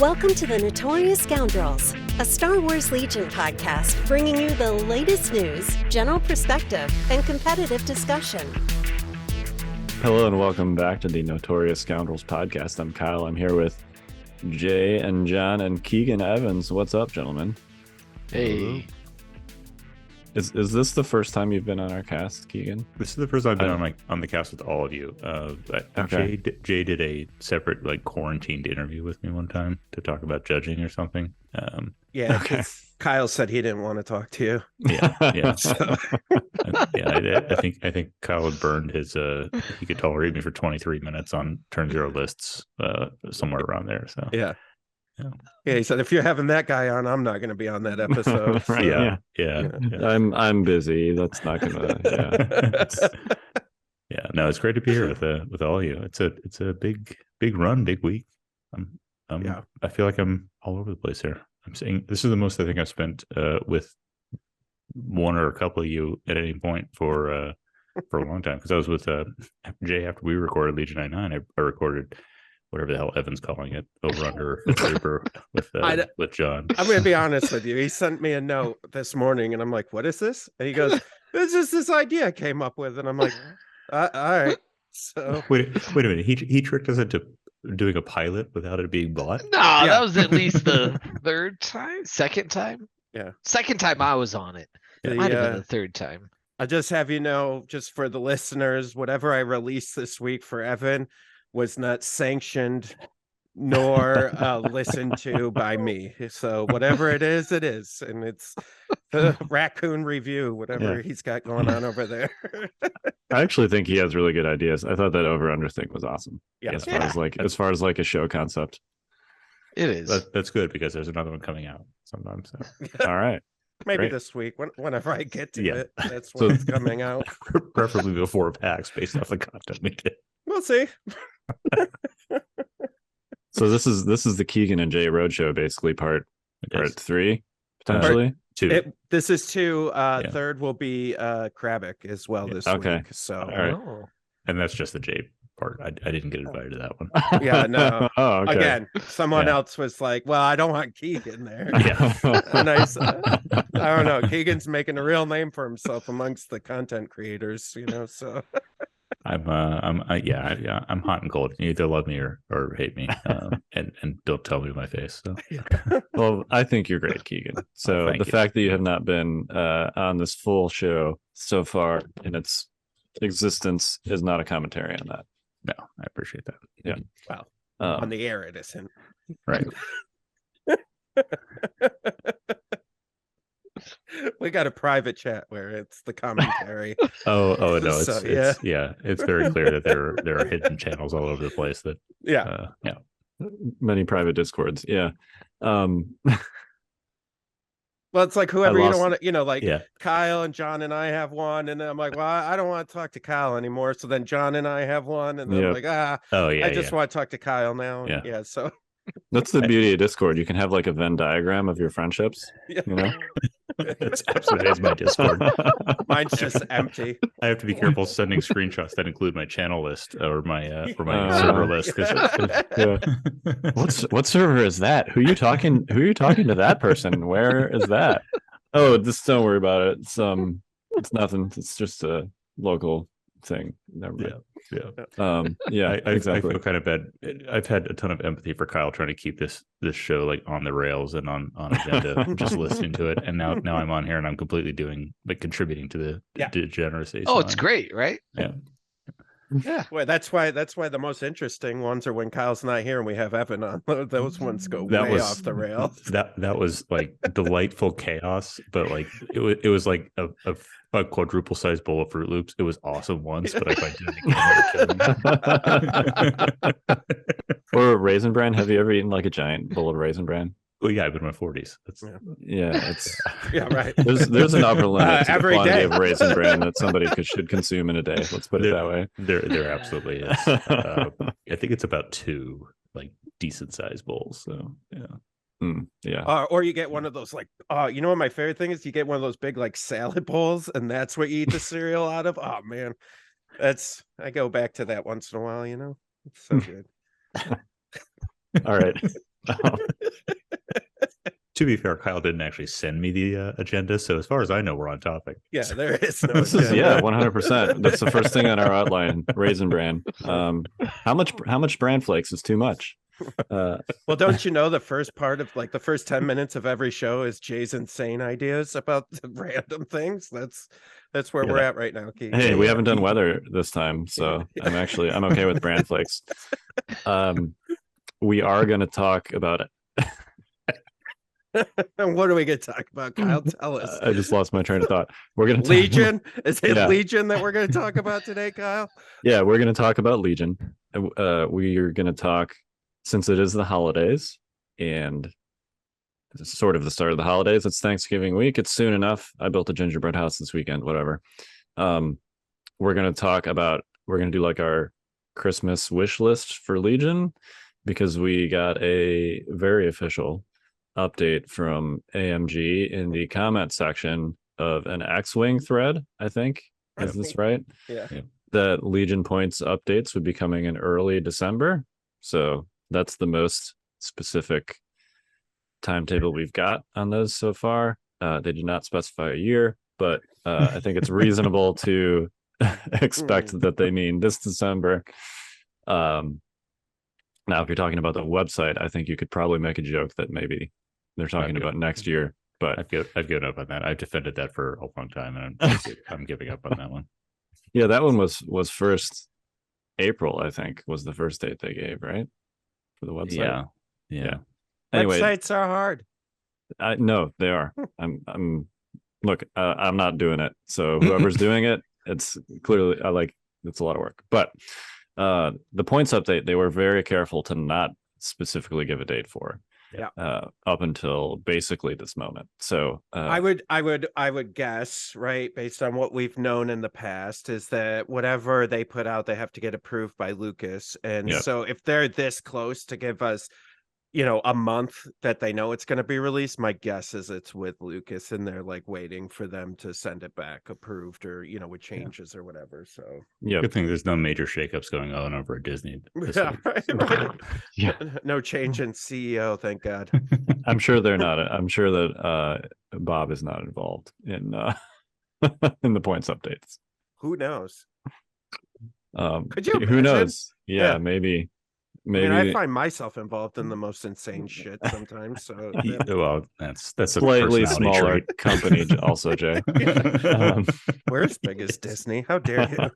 Welcome to the Notorious Scoundrels, a Star Wars Legion podcast bringing you the latest news, general perspective, and competitive discussion. Hello and welcome back to the Notorious Scoundrels podcast. I'm Kyle. I'm here with Jay and John and Keegan Evans. What's up, gentlemen? Hey. Is this the first time you've been on our cast, Keegan? This is the first time I've been on the cast with all of you. Okay. Jay did a separate quarantined interview with me one time to talk about judging or something. Okay. Kyle said he didn't want to talk to you. Yeah. So, I think Kyle had burned his. He could tolerate me for 23 minutes on turn zero lists, somewhere around there. So yeah. He said if you're having that guy on, I'm not going to be on that episode. So. Right, yeah. I'm busy. That's not gonna. No, it's great to be here with all of you. It's a big run, big week. I feel like I'm all over the place here. I'm saying this is the most I think I've spent with one or a couple of you at any point for a long time, because I was with Jay after we recorded Legion 99. I recorded whatever the hell Evan's calling it, over under Reaper with John. I'm going to be honest with you. He sent me a note this morning, and I'm like, "What is this?" And he goes, "It's just this idea I came up with," and I'm like, "All right." So wait a minute. He tricked us into doing a pilot without it being bought. No, that was at least the second time. Yeah, second time I was on it. It might have been the third time. I just have you know, just for the listeners, whatever I released this week for Evan was not sanctioned nor listened to by me. So whatever it is, and it's the raccoon review, whatever he's got going on over there. I actually think he has really good ideas. I thought that over under thing was awesome. Yeah. As far as a show concept. It is. That's good, because there's another one coming out sometime. So. All right. Maybe Great. this week, whenever I get to it, that's when it's coming out. Preferably before PAX, based off the content we get. We'll see. So this is the Keegan and Jay Roadshow, basically part 3, potentially. Part 2. This is 2. Third will be Krabick as well this week. So, all right. And that's just the Jay part. I didn't get invited to that one. Yeah, no. Okay. Again, someone else was like, "Well, I don't want Keegan there." Yeah. And I said, I don't know. Keegan's making a real name for himself amongst the content creators, so. I'm hot and cold. You either love me or hate me, and don't tell me my face. So. Well, I think you're great, Keegan. So the fact that you have not been on this full show so far in its existence is not a commentary on that. No, I appreciate that. Yeah. Well, on the air it isn't. Right. We got a private chat where it's the commentary. Oh no, it's very clear that there are hidden channels all over the place that many private discords. Well, it's like whoever you don't want to, Kyle and John and I have one, and then I'm like, well, I don't want to talk to Kyle anymore. So then John and I have one, and then I'm like, I just want to talk to Kyle now. Yeah. So that's the beauty of Discord. You can have like a Venn diagram of your friendships. That's absolutely my Discord. Mine's just empty. I have to be careful sending screenshots that include my channel list or my server list. What server is that? Who are you talking to that person? Where is that? Oh, just don't worry about it. It's nothing. It's just a local thing. Never mind. Exactly. I feel kind of bad. I've had a ton of empathy for Kyle trying to keep this show on the rails and on agenda, just listening to it. And now I'm on here and I'm completely contributing to the degeneracy. Oh, it's great, right? Yeah. Yeah. Well, that's why the most interesting ones are when Kyle's not here and we have Evan on. Those ones go way off the rails. That was delightful chaos, but it was like a quadruple sized bowl of Fruit Loops. It was awesome once, but if I did it again, it would kill me. Or Raisin Bran. Have you ever eaten like a giant bowl of Raisin Bran? Well, yeah, I've been in my 40s. It's right. There's an upper limit to the every quantity day of Raisin Bran that somebody should consume in a day. Let's put it that way. There absolutely is. I think it's about 2 decent sized bowls. So or you get one of those what my favorite thing is? You get one of those big salad bowls, and that's what you eat the cereal out of. Oh man, I go back to that once in a while. It's so good. All right. to be fair, Kyle didn't actually send me the agenda, so as far as I know, we're on topic. Yeah, there is no This is agenda. 100%. That's the first thing on our outline. Raisin bran. How much bran flakes is too much? Well, don't you know the first part of like the first 10 minutes of every show is Jay's insane ideas about random things? That's where we're at right now, Keegan. Hey, we haven't done weather this time, so I'm okay with bran flakes. We are going to talk about it. What are we going to talk about, Kyle? Tell us. I just lost my train of thought. We're going to Legion. Is it Yeah. Legion that we're going to talk about today, Kyle? Yeah, we're going to talk about Legion. We are going to talk, since it is the holidays and it's sort of the start of the holidays. It's Thanksgiving week. It's soon enough. I built a gingerbread house this weekend. Whatever. We're going to do like our Christmas wish list for Legion, because we got a very official update from AMG in the comment section of an X-Wing thread, I think. Is this right? Yeah. That Legion points updates would be coming in early December. So that's the most specific timetable we've got on those so far. They did not specify a year, but I think it's reasonable to expect that they mean this December. Now, if you're talking about the website, I think you could probably make a joke that maybe they're talking about next year. But I've given up on that. I've defended that for a long time, and I'm giving up on that one. yeah, that one was first April, I think, was the first date they gave, right? For the website. Yeah. Anyway, Websites are hard. no, they are. I'm not doing it. So whoever's doing it, it's clearly it's a lot of work. But the points update, they were very careful to not specifically give a date for. Up until basically this moment. So I would guess, right, based on what we've known in the past, is that whatever they put out, they have to get approved by Lucas. And so if they're this close to give us, a month that they know it's going to be released, my guess is it's with Lucas, and they're like waiting for them to send it back approved, or with changes or whatever. So good thing there's no major shakeups going on over at Disney. Right. No change in CEO, thank God. I'm sure they're not. I'm sure that Bob is not involved in in the points updates. Who knows? Could you? Who knows? Yeah, maybe. I mean, I find myself involved in the most insane shit sometimes. So well, that's a slightly smaller trait. company, also, Jay. We're as big as Disney. How dare you?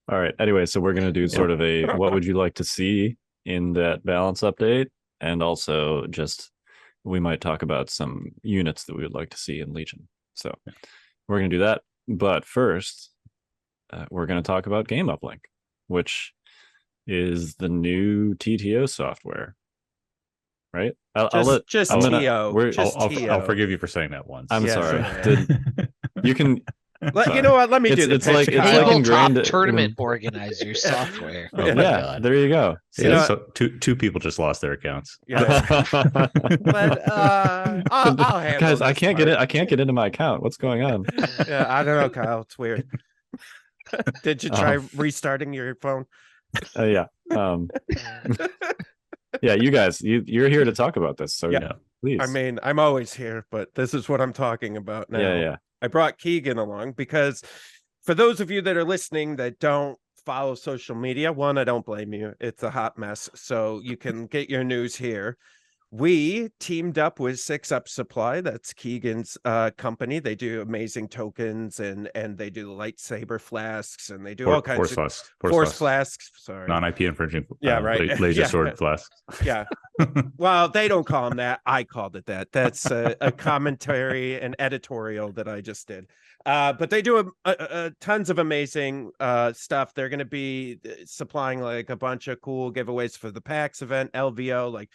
All right. Anyway, so we're gonna do sort of a what would you like to see in that balance update, and also just we might talk about some units that we would like to see in Legion. So we're gonna do that, but first. We're going to talk about Game Uplink, which is the new TTO software, right? I'll forgive you for saying that once. I'm sorry. Sure. You can. You know what? Let me do the pitch. Tabletop tournament organizer software. Yeah, there you go. So two people just lost their accounts. Yeah. But I'll guys, I can't get it. I can't get into my account. What's going on? Yeah, I don't know, Kyle. It's weird. Did you try restarting your phone? Yeah. Yeah, you guys, you're here to talk about this. So please. I mean, I'm always here, but this is what I'm talking about now. Yeah. I brought Keegan along because for those of you that are listening that don't follow social media, one, I don't blame you. It's a hot mess. So you can get your news here. We teamed up with 6-Up Supply. That's Keegan's company. They do amazing tokens and they do lightsaber flasks, and they do all kinds of force flasks. Sorry, non-IP infringing. Right. Laser sword flasks. Yeah. Well, they don't call them that. I called it that. That's a commentary and editorial that I just did. But they do tons of amazing stuff. They're going to be supplying like a bunch of cool giveaways for the PAX event, LVO,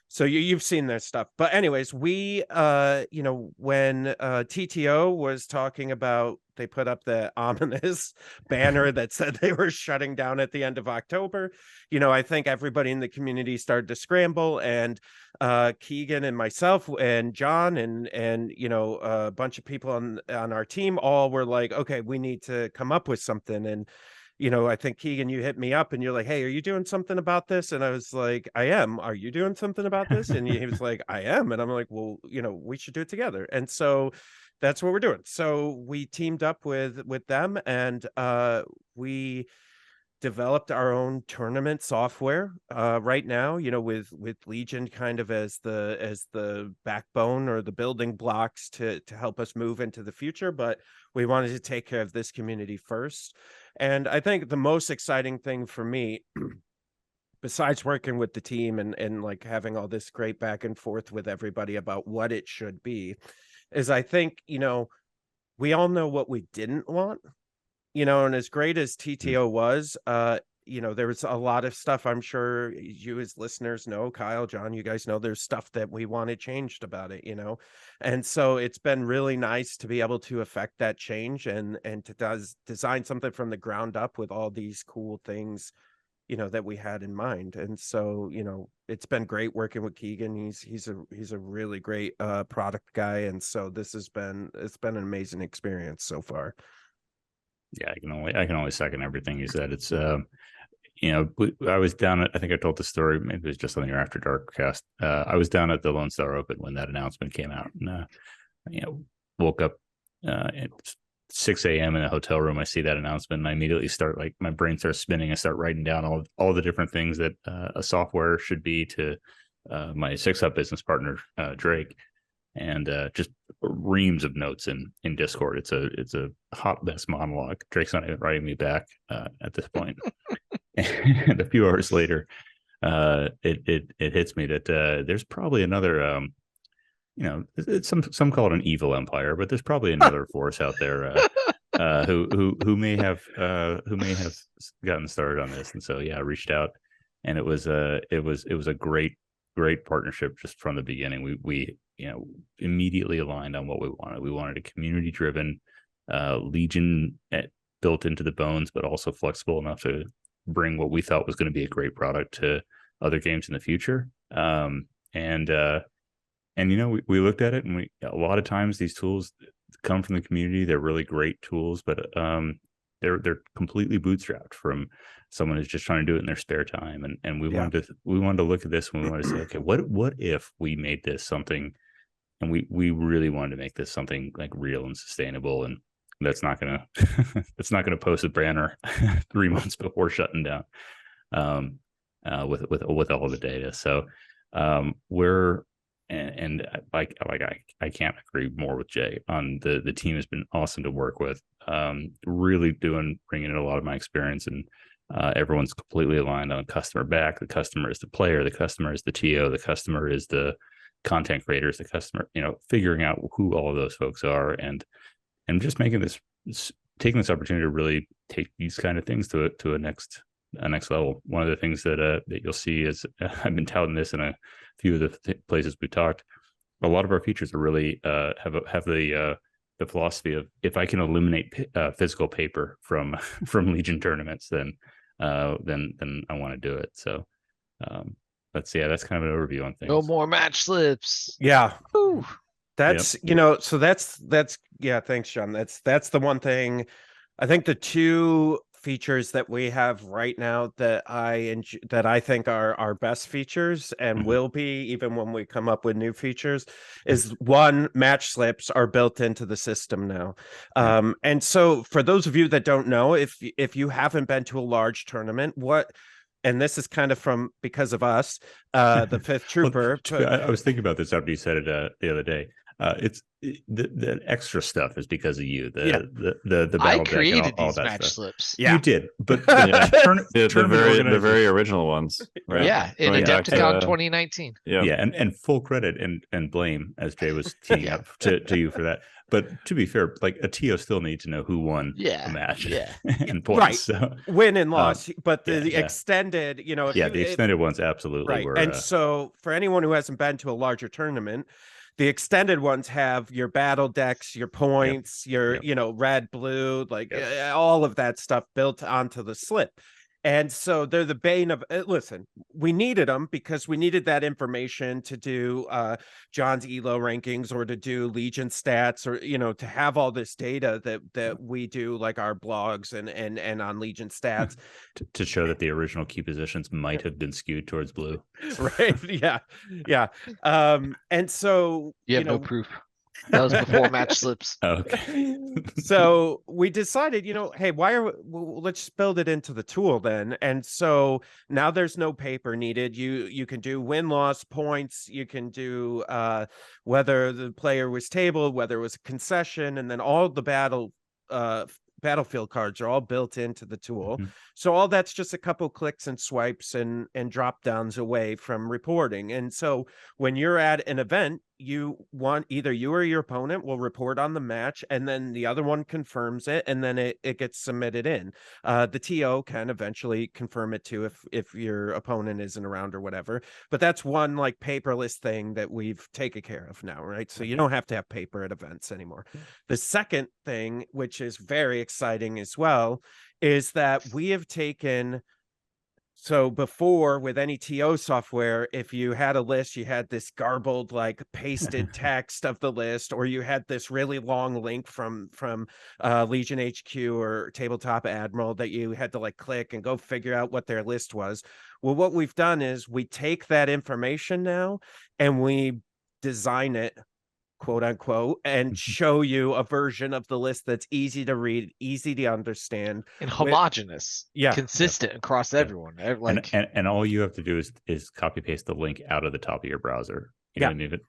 so you've seen their stuff. But anyways, we when TTO was talking about, they put up the ominous banner that said they were shutting down at the end of October. I think everybody in the community started to scramble, and Keegan and myself and John and a bunch of people on our team all were like, okay, we need to come up with something. And I think Keegan, you hit me up and you're like, hey, are you doing something about this? And I was like, I am. Are you doing something about this? And he was like, I am. And I'm like, well, we should do it together. And so that's what we're doing. So we teamed up with them, and we developed our own tournament software right now, with Legion kind of as the backbone or the building blocks to help us move into the future. But we wanted to take care of this community first. And I think the most exciting thing for me, besides working with the team and like having all this great back and forth with everybody about what it should be, is I think, we all know what we didn't want. And as great as TTO was, there was a lot of stuff, I'm sure you as listeners know, Kyle, John, you guys know there's stuff that we wanted changed about it, and so it's been really nice to be able to affect that change and to design something from the ground up with all these cool things, that we had in mind. And so, it's been great working with Keegan. He's a really great product guy, and so it's been an amazing experience so far. Yeah, I can only second everything you said. It's I was down at, I think I told the story, maybe it was just on your After Dark cast. I was down at the Lone Star Open when that announcement came out, and woke up at 6 a.m. in a hotel room. I see that announcement, and I immediately start, like, my brain starts spinning. I start writing down all the different things that a software should be to my 6-Up business partner, Drake. And just reams of notes in Discord. It's a hot mess monologue. Drake's not even writing me back at this point. And a few hours later, it hits me that there's probably another, it's some call it an evil empire, but there's probably another force out there who may have gotten started on this. And so I reached out, and it was a great partnership just from the beginning. We immediately aligned on what we wanted. We wanted a community-driven Legion built into the bones, but also flexible enough to bring what we thought was going to be a great product to other games in the future. And we looked at it, and a lot of times these tools come from the community. They're really great tools, but they're completely bootstrapped from someone who's just trying to do it in their spare time. And we wanted to look at this, and we wanted to say, okay, what if we made this something, and we really wanted to make this something like real and sustainable, and that's not gonna post a banner 3 months before shutting down with all the data. So I can't agree more with Jay on the team. Has been awesome to work with. Really bringing in a lot of my experience, and everyone's completely aligned on customer back. The customer is the player, the customer is the TO, the customer is the content creators, the customer, figuring out who all of those folks are, and just taking this opportunity to really take these kind of things to a next level. One of the things that you'll see is, I've been touting this in a few of the places we talked. A lot of our features are really have the philosophy of, if I can eliminate physical paper from Legion tournaments, then I want to do it. So that's kind of an overview on things. No more match slips. Yeah. Ooh. That's, so that's thanks, John. That's the one thing. I think the two features that we have right now that I think are our best features, and will be even when we come up with new features, is one, match slips are built into the system now. And so for those of you that don't know, if you haven't been to a large tournament, and this is kind of because of us, the Fifth Trooper. I was thinking about this after you said it the other day. It's the extra stuff is because of you. The battle I deck created and all these that match stuff. slips. You did, but the very original ones, right? Yeah, in Going back Adepticon to, 2019. Yeah, and full credit and blame, as Jay was teeing up to you for that. But to be fair, like, a TO still needs to know who won the match, and points. Right, so, win and loss. But the yeah. extended, the extended ones absolutely right. were. And so for anyone who hasn't been to a larger tournament, the extended ones have your battle decks, your points, your red, blue, like all of that stuff built onto the slip. And so they're the bane of listen, we needed them because we needed that information to do John's elo rankings or to do Legion stats, or to have all this data that we do, like our blogs and on Legion stats to show that the original key positions might have been skewed towards blue. Right. Yeah. And so You have no proof. That was before match slips. Okay. So we decided, hey, let's build it into the tool then. And so now there's no paper needed. You can do win-loss points. You can do whether the player was tabled, whether it was a concession, and then all the battlefield cards are all built into the tool. Mm-hmm. So all that's just a couple clicks and swipes and drop downs away from reporting. And so when you're at an event, either you or your opponent will report on the match, and then the other one confirms it, and then it gets submitted in. The TO can eventually confirm it too if your opponent isn't around or whatever. But that's one like paperless thing that we've taken care of now, right? So you don't have to have paper at events anymore. The second thing, which is very exciting as well, is that we have taken. So before, with any TO software, if you had a list, you had this garbled, like pasted text of the list, or you had this really long link from Legion HQ or Tabletop Admiral that you had to like click and go figure out what their list was. Well, what we've done is we take that information now and we design it, quote unquote, and show you a version of the list that's easy to read, easy to understand, and homogenous, consistent across everyone. Like, and all you have to do is copy paste the link out of the top of your browser. You don't even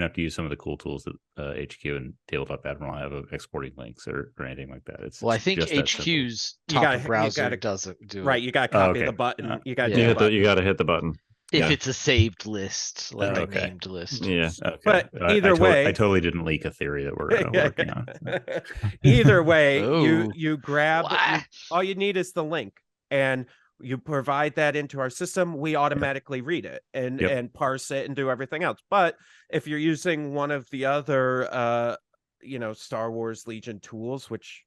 have to use some of the cool tools that HQ and Tabletop Admiral have of exporting links or anything like that. I think HQ's top of browser doesn't do right. it. You got to copy the button. You got to you got to hit the button. If it's a saved list, like a named list. Yeah. Okay. But either way, I totally didn't leak a theory that we're working on. Either way, you grab, all you need is the link, and you provide that into our system. We automatically read it and parse it and do everything else. But if you're using one of the other, Star Wars Legion tools, which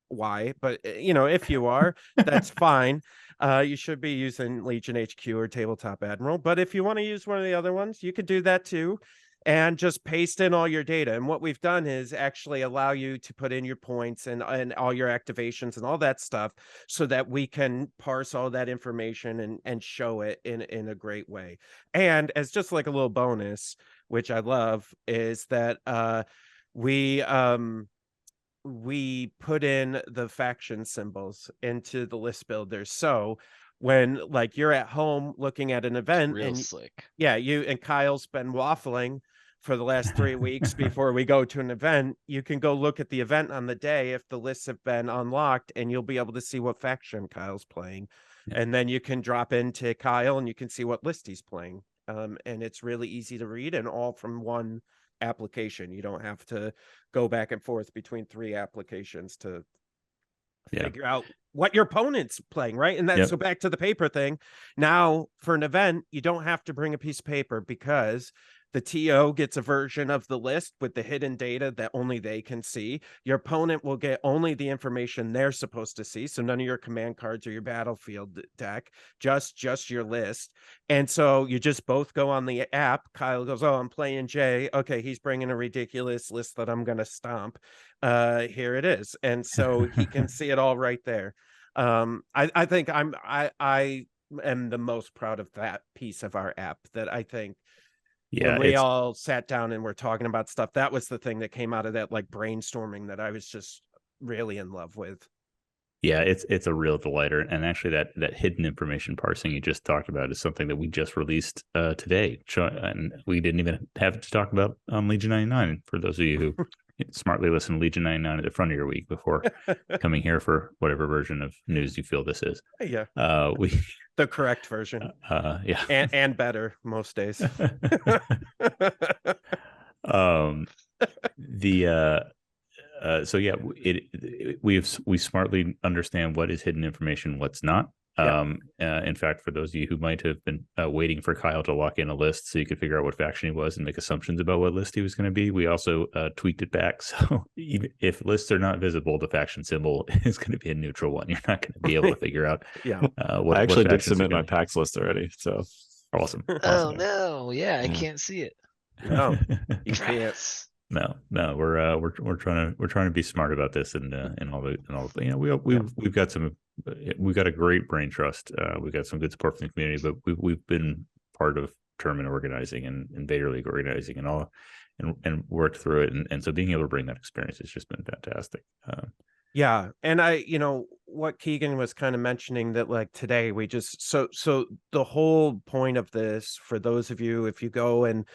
why? But if you are, that's fine. You should be using Legion HQ or Tabletop Admiral. But if you want to use one of the other ones, you could do that too, and just paste in all your data. And what we've done is actually allow you to put in your points and all your activations and all that stuff, so that we can parse all that information and show it in a great way. And as just like a little bonus, which I love, is that we put in the faction symbols into the list builder. So when like you're at home looking at an event, real and slick. you and Kyle's been waffling for the last 3 weeks before we go to an event, you can go look at the event on the day if the lists have been unlocked, and you'll be able to see what faction Kyle's playing. And then you can drop into Kyle and you can see what list he's playing. And it's really easy to read, and all from one application. You don't have to go back and forth between 3 applications to figure out what your opponent's playing, right? And that's so back to the paper thing. Now for an event, you don't have to bring a piece of paper, because the TO gets a version of the list with the hidden data that only they can see. Your opponent will get only the information they're supposed to see. So none of your command cards or your battlefield deck, just your list. And so you just both go on the app. Kyle goes, oh, I'm playing Jay. Okay, he's bringing a ridiculous list that I'm going to stomp. Here it is. And so he can see it all right there. I think I am the most proud of that piece of our app, that I think, when we all sat down and were talking about stuff, that was the thing that came out of that like brainstorming that I was just really in love with. Yeah, it's a real delighter. And actually that hidden information parsing you just talked about is something that we just released today. And we didn't even have to talk about Legion 99, for those of you who smartly listen to Legion 99 at the front of your week before coming here for whatever version of news you feel this is. Yeah. The correct version. Yeah. And better most days. So yeah, we smartly understand what is hidden information, what's not. In fact, for those of you who might have been waiting for Kyle to lock in a list so you could figure out what faction he was and make assumptions about what list he was going to be, we also tweaked it back. So even if lists are not visible, the faction symbol is going to be a neutral one. You're not going to be able to figure out. I actually did submit my PAX list already. So awesome. Oh no, yeah, I can't see it. No, you can't. No, we're trying to be smart about this and all the we've got a great brain trust. We've got some good support from the community, but we've been part of tournament organizing and Vader League organizing and all, and worked through it, and so being able to bring that experience has just been fantastic. Yeah. And what Keegan was kind of mentioning, that like today we just, so the whole point of this, for those of you, if you go and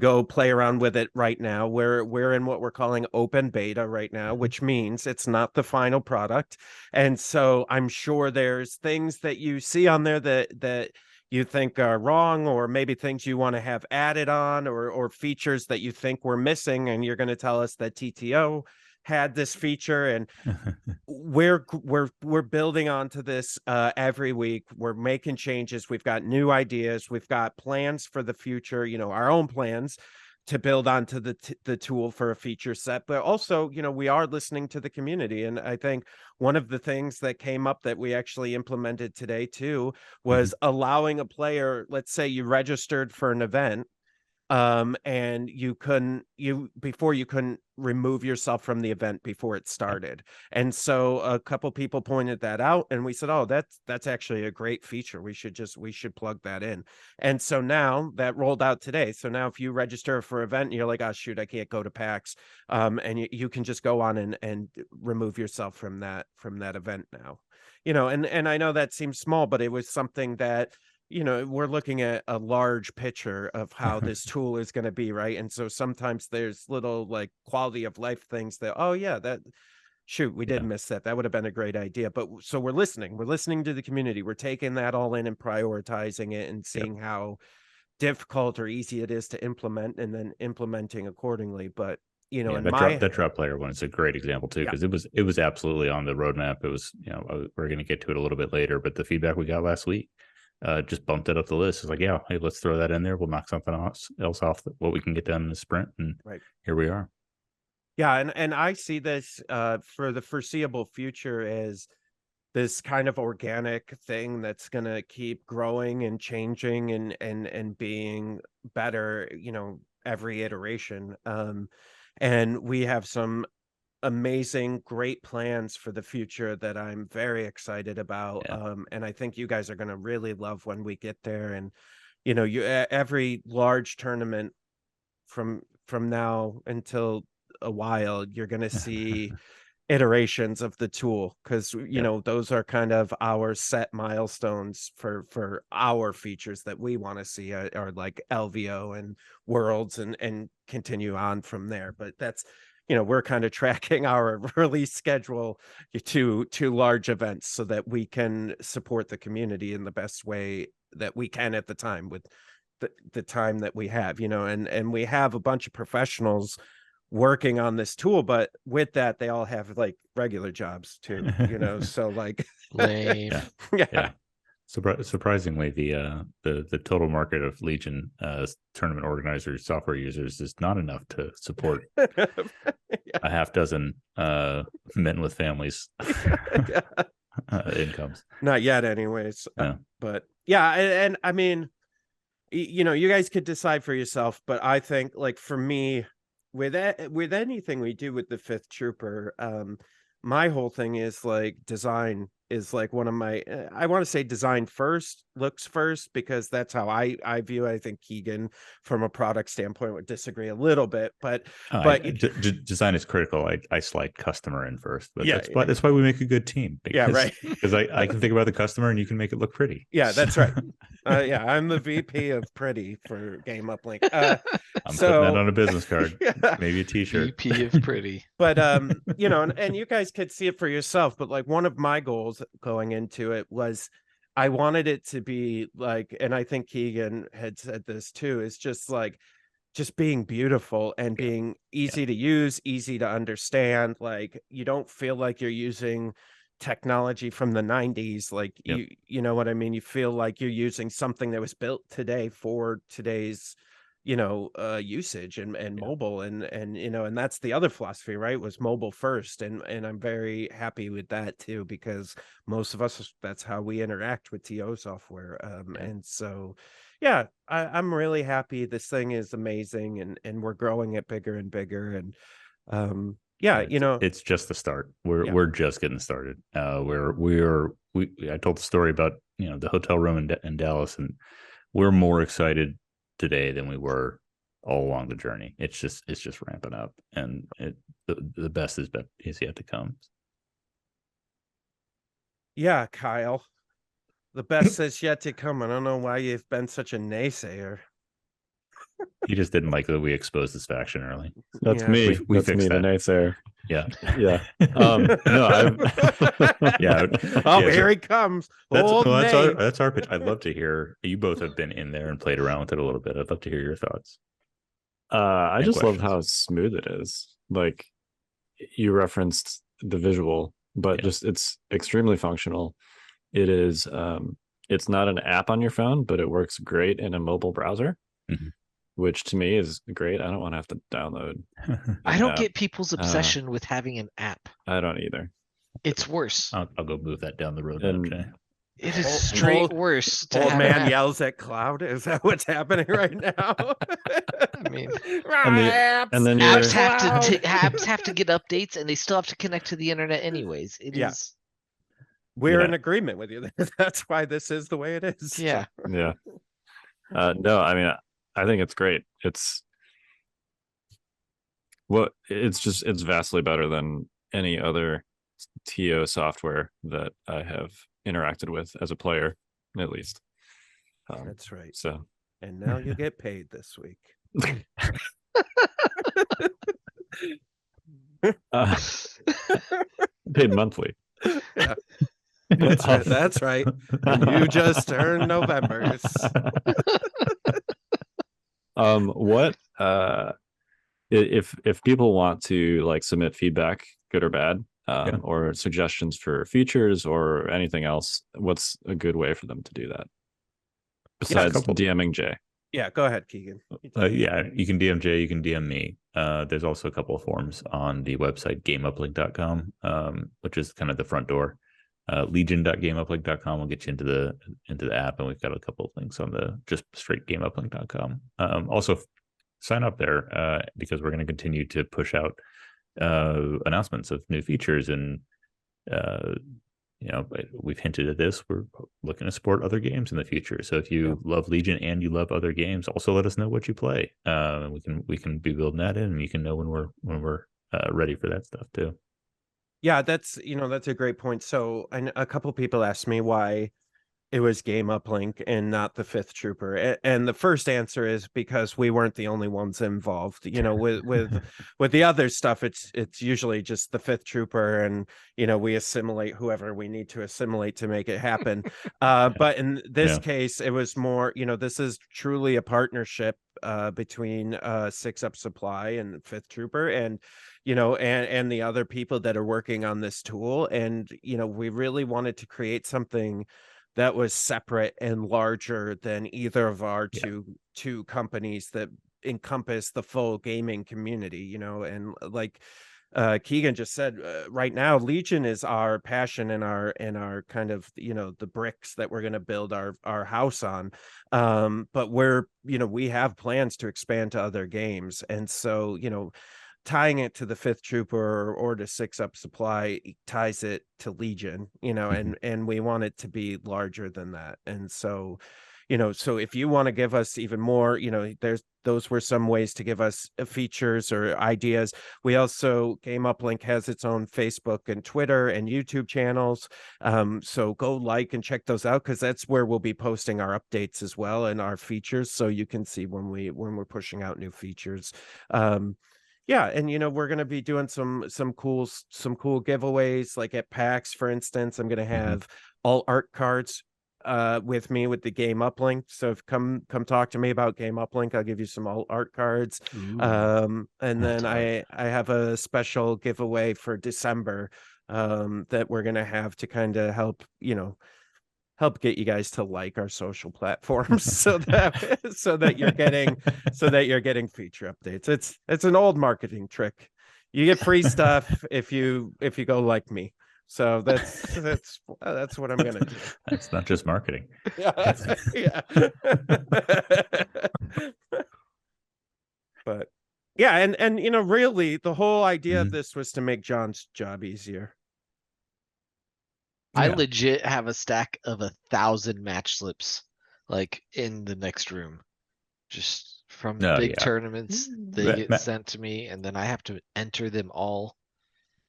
go play around with it right now, we're in what we're calling open beta right now, which means it's not the final product. And so I'm sure there's things that you see on there that you think are wrong, or maybe things you want to have added on, or features that you think we're missing, and you're going to tell us that TTO had this feature, and we're building onto this every week. We're making changes. We've got new ideas. We've got plans for the future, our own plans to build onto the tool for a feature set. But also, we are listening to the community. And I think one of the things that came up that we actually implemented today too was allowing a player, let's say you registered for an event, and you couldn't remove yourself from the event before it started. And so a couple people pointed that out, and we said, oh, that's actually a great feature. We should plug that in. And so now that rolled out today. So now if you register for an event and you're like, oh shoot, I can't go to PAX, and you can just go on and remove yourself from that event now. And I know that seems small, but it was something that, we're looking at a large picture of how this tool is going to be, right? And so sometimes there's little like quality of life things that, oh yeah, we did miss that. That would have been a great idea. But so we're listening to the community. We're taking that all in and prioritizing it and seeing how difficult or easy it is to implement, and then implementing accordingly. But that drop player one is a great example too, because it was absolutely on the roadmap. It was, we're going to get to it a little bit later, but the feedback we got last week just bumped it up the list. It's like, yeah, hey, let's throw that in there. We'll knock something else off what we can get done in the sprint, and here we are. Yeah, and I see this for the foreseeable future as this kind of organic thing that's going to keep growing and changing and being better, every iteration. And we have some amazing, great plans for the future that I'm very excited about. And I think you guys are going to really love when we get there. And, every large tournament from now until a while, you're going to see iterations of the tool, because those are kind of our set milestones for our features that we want to see, are like LVO and Worlds, and continue on from there. But that's, we're kind of tracking our release schedule to large events so that we can support the community in the best way that we can at the time, with the time that we have, and we have a bunch of professionals working on this tool, but with that, they all have like regular jobs too, so like lame. yeah. Surprisingly, the total market of Legion tournament organizers, software users, is not enough to support a half dozen men with families incomes. Not yet, anyways. Yeah. But yeah, and I mean, you guys could decide for yourself, but I think, like, for me, with anything we do with the Fifth Trooper, my whole thing is like design is like one of my, I want to say design first, looks first, because that's how I view it. I think Keegan, from a product standpoint, would disagree a little bit, but design is critical. I slide customer in first, but that's why we make a good team. Because, because I can think about the customer and you can make it look pretty. Yeah, that's right. I'm the VP of pretty for Game Uplink. I'm putting that on a business card, maybe a t-shirt. VP of pretty. But and you guys could see it for yourself, but like one of my goals going into it was, I wanted it to be like, and I think Keegan had said this too, is just being beautiful and being easy to use, easy to understand. Like, you don't feel like you're using technology from the 90s. Like Yep. you know what I mean? You feel like you're using something that was built today for today's, usage and mobile and and that's the other philosophy, right? Was mobile first. And I'm very happy with that too, because most of us, that's how we interact with TO software. And so, yeah, I'm really happy. This thing is amazing, and we're growing it bigger and bigger. And yeah, it's just the start. We're Yeah. we're just getting started. I told the story about the hotel room in Dallas, and we're more excited today than we were all along the journey. It's just ramping up, and the best is yet to come. Yeah, Kyle, the best is yet to come. I don't know why you've been such a naysayer. He just didn't like that we exposed this faction early. That's Yeah. me. We That's me, fixed the that. naysayer. Yeah. Yeah. No, I've Yeah. Oh, Yeah, here so he comes. that's Old Nate. that's our pitch. I'd love to hear. You both have been in there and played around with it a little bit. I'd love to hear your thoughts. I And just love questions. how smooth it is. Like, you referenced the visual, but Yeah. just it's extremely functional. It is it's not an app on your phone, but it works great in a mobile browser, Mhm. which to me is great. I don't want to have to download I an don't app. get people's obsession with having an app. I don't either. It's worse. I'll go move that down the road, And- Jay. It is Old- straight old- worse to Old have an man app. yells at cloud. Is that what's happening right now? I mean, and then you're- apps have to get updates, and they still have to connect to the internet anyways. It Yeah. is. We're Yeah. in agreement with you. That's why this is the way it is. Yeah. Yeah. No, I mean, I think it's great. It's vastly better than any other TO software that I have interacted with as a player, at least. That's right. So, And now you get paid this week. paid monthly. Yeah. That's right. And you just turned November's. What if people want to like submit feedback, good or bad, or suggestions for features or anything else, what's a good way for them to do that besides DMing Jay? Yeah, go ahead, Keegan. Yeah, you can DM Jay, you can DM me. There's also a couple of forms on the website gameuplink.com, which is kind of the front door. Legion.gameuplink.com will get you into the app, and we've got a couple of links on the just straight gameuplink.com. Also sign up there because we're going to continue to push out announcements of new features, and we've hinted at this. We're looking to support other games in the future. So if you love Legion and you love other games, also let us know what you play. We can be building that in, and you can know when we're ready for that stuff too. Yeah, that's a great point. So a couple people asked me why it was Game Uplink and not the Fifth Trooper, and the first answer is because we weren't the only ones involved. With the other stuff, it's usually just the Fifth Trooper, and we assimilate whoever we need to assimilate to make it happen. But in this case, it was more. This is truly a partnership between Six Up Supply and Fifth Trooper, and and the other people that are working on this tool, and we really wanted to create something that was separate and larger than either of our two companies that encompass the full gaming community, and like Keegan just said, right now Legion is our passion and our kind of the bricks that we're going to build our house on, but we have plans to expand to other games, and so tying it to the Fifth Trooper or to Six Up Supply ties it to Legion, and we want it to be larger than that. And so, so if you want to give us even more, those were some ways to give us features or ideas. We also, Game Uplink has its own Facebook and Twitter and YouTube channels. So go like and check those out, because that's where we'll be posting our updates as well and our features. So you can see when we're pushing out new features. Yeah, and we're gonna be doing some cool giveaways, like at PAX, for instance. I'm gonna have all art cards with me with the Game Uplink. So come talk to me about Game Uplink. I'll give you some all art cards. And then I have a special giveaway for December that we're gonna have to kind of help get you guys to like our social platforms so that you're getting feature updates. It's an old marketing trick. You get free stuff if you go like me. So that's what I'm gonna do. That's not just marketing. Yeah. But yeah, and really the whole idea of this was to make John's job easier. I Yeah. legit have a stack of 1,000 match slips, like in the next room, just from Oh, big yeah. tournaments. They Ma- get ma- sent to me, and then I have to enter them all.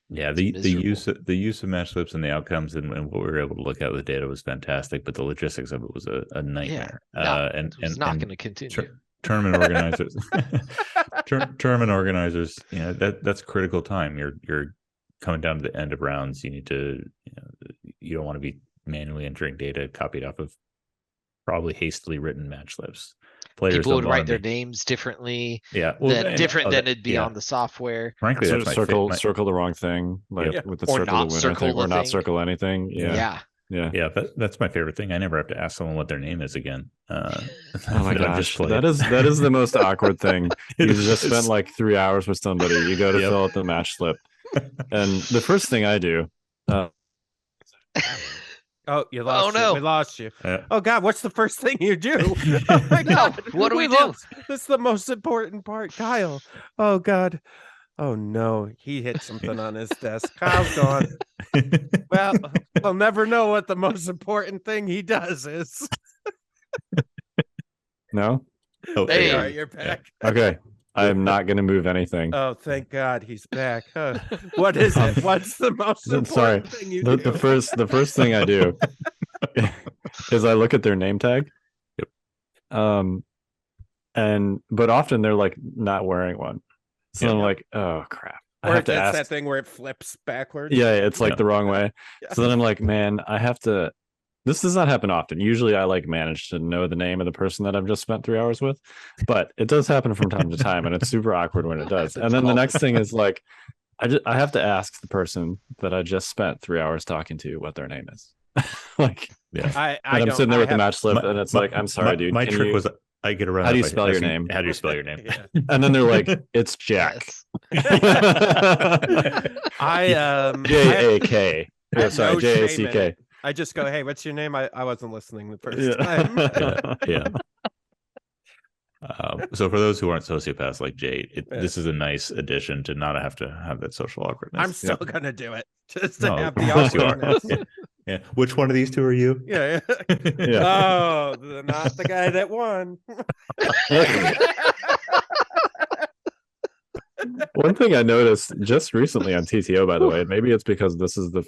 Yeah, It's the miserable. use of match slips and the outcomes and what we were able to look at with the data was fantastic, but the logistics of it was a nightmare. No, And it's not going to continue. Tournament organizers, tournament organizers, that's critical time. You're coming down to the end of rounds. You need to, you don't want to be manually entering data copied off of probably hastily written match slips. Players People don't would wanna write their be- names differently, Yeah, well, than different than it'd be yeah. on the software. Frankly, So that's my circle the wrong thing, like Yeah. with the Or circle not the winner circle thing, the or not thing. circle anything. Yeah. Yeah. That's my favorite thing. I never have to ask someone what their name is again. Oh my that I've just gosh, played. that is the most awkward thing. It You just is. spent like 3 hours with somebody. You go to Yep. fill out the match slip, and the first thing I do, Oh, you lost. no. We lost you. Yeah. Oh God, what's the first thing you do? Oh my No, God, what do we do? lost. That's the most important part, Kyle. Oh God. Oh no, he hit something on his desk. Kyle's gone. Well, we'll never know what the most important thing he does is. no, Oh, Hey. All right, you're back. okay, I am not going to move anything. Oh, thank God he's back. What is it? What's the most I'm important sorry. thing you The, do? the first thing I do is I look at their name tag. Yep. But often they're like not wearing one, so Yeah. I'm like, oh crap. I Or have it's to ask. that thing where it flips backwards. Yeah, it's like Yeah. the wrong way. Yeah. So then I'm like, man, I have to. This does not happen often. Usually, I like manage to know the name of the person that I've just spent 3 hours with, but it does happen from time to time, and it's super awkward when it does. And then the next thing is like, I have to ask the person that I just spent 3 hours talking to what their name is. Like, Yeah. and I'm sitting there with the match slip, My- and it's my- like, I'm sorry, dude. My can trick you- was I get around. How do you that by spell your asking, name? How do you spell your name? Yeah. and then they're like, it's Jack. Yes. J-A-K. I have Sorry, no shame in J-A-C-K. it. I just go, hey, what's your name? I wasn't listening the first Yeah. time. Yeah. So for those who aren't sociopaths like Jay, Yeah. this is a nice addition to not have to have that social awkwardness. I'm still gonna do it just to No, have of the course you are. awkwardness. Yeah. Yeah. Which one of these two are you? Yeah. Yeah. Oh, not the guy that won. One thing I noticed just recently on TTO, by the way, maybe it's because this is the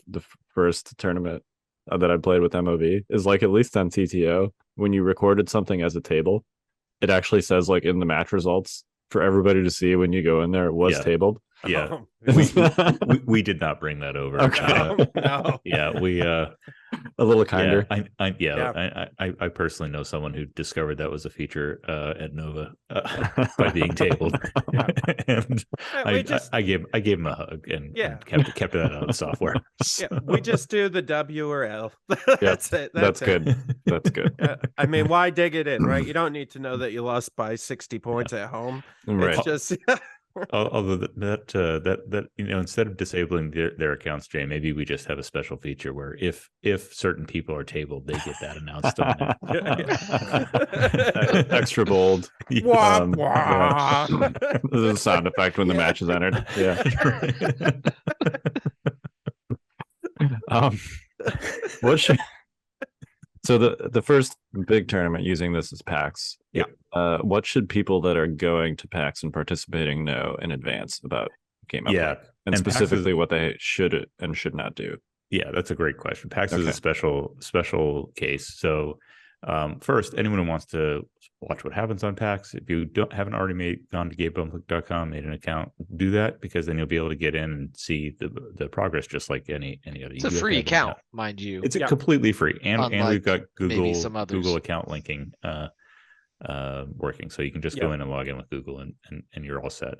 first tournament that I played with MOV, is like at least on TTO, when you recorded something as a table, it actually says like in the match results for everybody to see when you go in there, it was Yeah. tabled. Yeah. Oh, We did not bring that over. Okay. no. Yeah, we A little kinder. I personally know someone who discovered that was a feature at Nova by being tabled, and I gave him a hug and kept that on the software. Yeah, we just do the W or L. That's it. That's it. good. That's good. I mean, why dig it in, right? You don't need to know that you lost by 60 points at home. Right. It's just Although that instead of disabling their accounts, Jay, maybe we just have a special feature where if certain people are tabled, they get that announced on it. Extra bold. wah, Yeah. wah. This is a sound effect when the match is entered. Yeah. What should so the first big tournament using this is PAX. Yeah. What should people that are going to PAX and participating know in advance about Game Uplink? Yeah, and and PAX specifically is- what they should and should not do. Yeah, that's a great question. PAX is Okay. a special case. So first, anyone who wants to watch what happens on PAX, if you haven't already gone to GameUplink.com, made an account, do that, because then you'll be able to get in and see the progress just like any other. It's a free account, mind you. It's Yeah. completely free, and we've Unlike got maybe some others. Google account linking working, so you can just go in and log in with Google, and you're all set.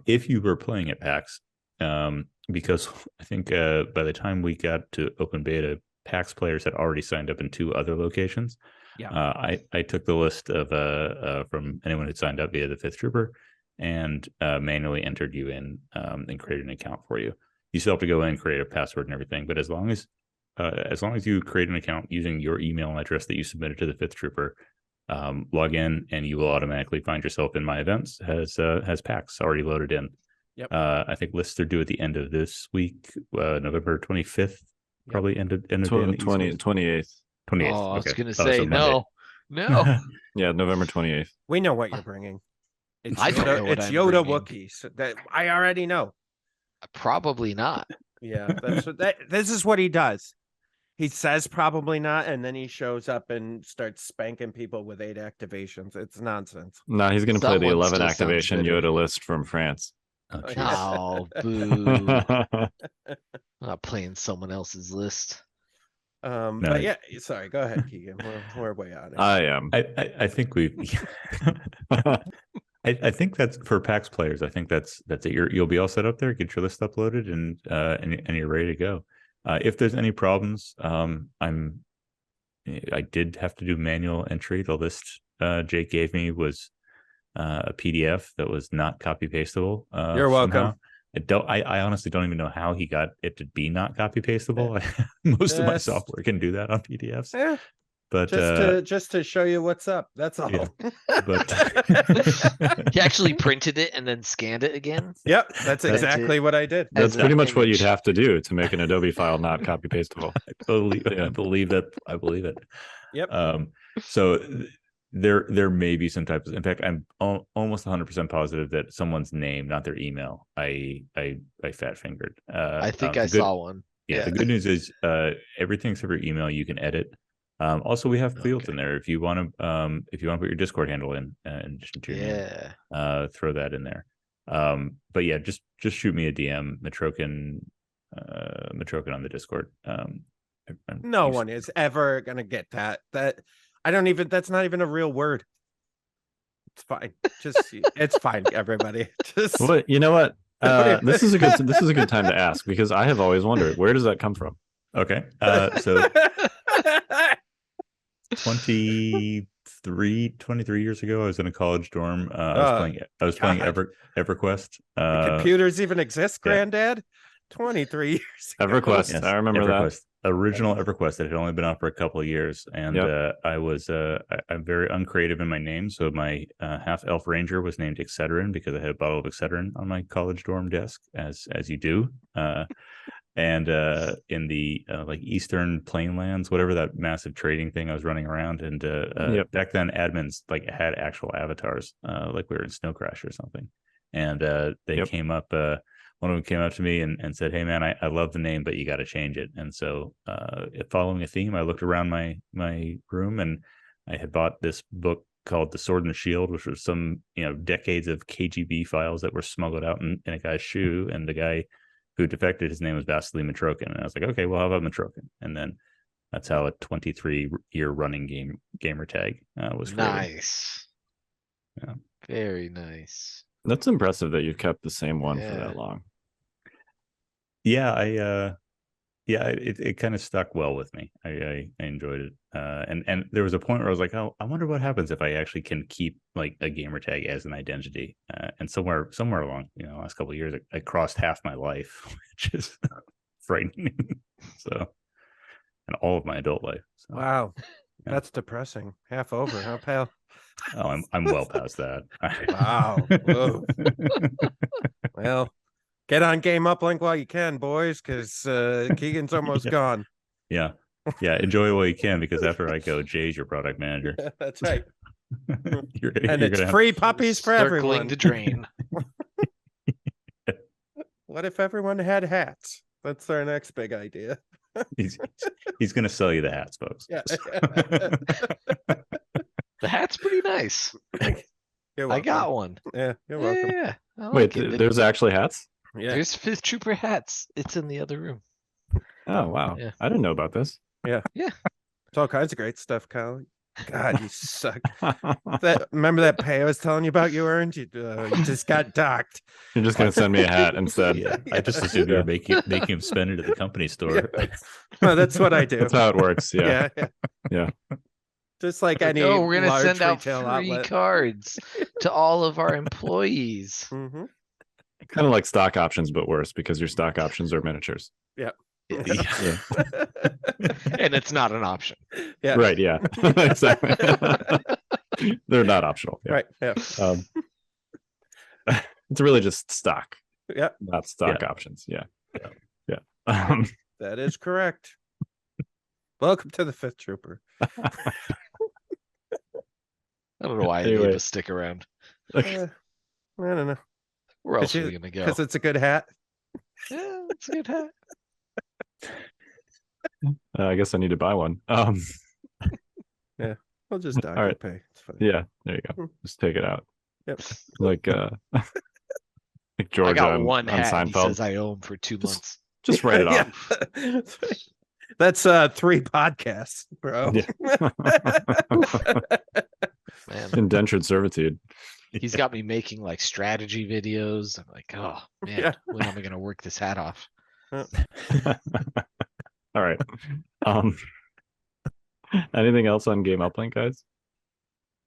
If you were playing at PAX, because I think by the time we got to open beta, PAX players had already signed up in 2 other locations. Yeah. I took the list of from anyone who signed up via the Fifth Trooper and manually entered you in and created an account for you. You still have to go in and create a password and everything, but as long as you create an account using your email address that you submitted to the Fifth Trooper, log in and you will automatically find yourself in my events has PAX already loaded in. Yep. I think lists are due at the end of this week, November 25th, probably end of day. 28th. 28th. Oh, I was Okay. gonna Oh, say so Monday. no. Yeah, November 28th. We know what you're bringing. It's I don't know what it's I'm Yoda bringing. Wookiees. That I already know. Probably not. Yeah, that's what this is what he does. He says probably not, and then he shows up and starts spanking people with 8 activations. It's nonsense. No, he's going to play the Someone 11 still sounds activation better. Yoda list from France. Oh, Oh, jeez. yeah. Oh, boo. I'm not playing someone else's list. No. But yeah, sorry, go ahead, Keegan. We're way out. I am. I think we. I think that's for PAX players. I think that's it. You'll be all set up there. Get your list uploaded, and you're ready to go. If there's any problems, I did have to do manual entry. The list Jake gave me was a PDF that was not copy pastable. You're welcome. I honestly don't even know how he got it to be not copy pastable. Most of my Yes. software can do that on PDFs. Yeah, But just to show you what's up. That's all. Yeah. But He actually printed it and then scanned it again. Yep, that's That's exactly it. what I did. That's As pretty an much what you'd image. have to do to make an Adobe file not copy pastable. I believe that. I believe it. Yep. So there may be some types. In fact, I'm almost 100% positive that someone's name, not their email, I fat fingered. I think I saw one. Yeah, the good news is everything except for email you can edit. Also, we have fields in there if you want to put your Discord handle in addition to your name, throw that in there. But yeah, just shoot me a DM, Matrokin on the Discord. No one is ever gonna get that. That's not even a real word. It's fine. It's fine, everybody. Just Well, you know what? This is a good time to ask because I have always wondered, where does that come from? Okay. So 23 years ago, I was in a college dorm. I was playing EverQuest. computers even exist, Granddad? 23 years ago. EverQuest. Yes, I remember EverQuest. Original EverQuest that had only been out for a couple of years, and I'm very uncreative in my name, so my half elf ranger was named Excedrin because I had a bottle of Excedrin on my college dorm desk, as you do. And in the like Eastern Plainlands, whatever that massive trading thing I was running around, and back then admins like had actual avatars, like we were in Snow Crash or something, and they came up. One of them came up to me and said, "Hey man, I love the name, but you got to change it." And so, following a theme, I looked around my room and I had bought this book called The Sword and the Shield, which was some decades of KGB files that were smuggled out in a guy's shoe. And the guy who defected, his name was Vasily Matrokin. And I was like, okay, well, how about Matrokin? And then that's how a 23-year running gamer tag was created. Nice. Yeah. Very nice. That's impressive that you've kept the same one for that long. Yeah, it kind of stuck well with me. I enjoyed it. And there was a point where I was like, oh, I wonder what happens if I actually can keep like a gamer tag as an identity. And somewhere along, the last couple of years, I crossed half my life, which is frightening. So, and all of my adult life. So, Wow. Yeah. That's depressing. Half over, huh, pal? Oh, I'm well past that. Wow. Whoa. Well, get on Game Uplink while you can, boys, because Keegan's almost gone. Yeah. Enjoy it while you can, because after I go, Jay's your product manager. That's right. you're It's free puppies for Circling everyone. the drain. What if everyone had hats? That's our next big idea. He's going to sell you the hats, folks. Yeah. The hat's pretty nice. You're I got welcome. one. Yeah, you're welcome. Yeah. I Wait, like it. there's actually hats? Yeah. There's Fifth Trooper hats. It's in the other room. Oh wow, Yeah. I didn't know about this. It's all kinds of great stuff, Kyle. God, you suck. Remember that pay I was telling you about you earned? You just got docked. You're just gonna send me a hat instead. Yeah, I just assumed you were making him spend it at the company store. Yeah. No, that's what I do. That's how it works. Yeah. Yeah. Just like any Oh, we're gonna large send out retail free outlet. cards to all of our employees. Mm-hmm. Kind of like stock options, but worse because your stock options are miniatures. Yeah. Yeah. And it's not an option. Yeah. Right. Yeah. Exactly. They're not optional. Yeah. Right. Yeah. It's really just stock, Yeah. not stock options. Yeah. Yeah. That is correct. Welcome to the Fifth Trooper. I don't know why I Anyway. need to stick around. I don't know. Where else are we gonna go? Because it's a good hat. Yeah, it's a good hat. I guess I need to buy one. We'll just dock All right. pay. It's fine. Yeah. There you go. Just take it out. Yep. Like like I George got on, one on hat. And he Seinfeld. says I owe him for 2 months. Just write it off. Yeah. That's 3 podcasts, bro. Yeah. Man, Indentured servitude. he's got me making like strategy videos. I'm like, oh man, Yeah. when am I gonna work this hat off? All right. Anything else on Game Uplink, guys?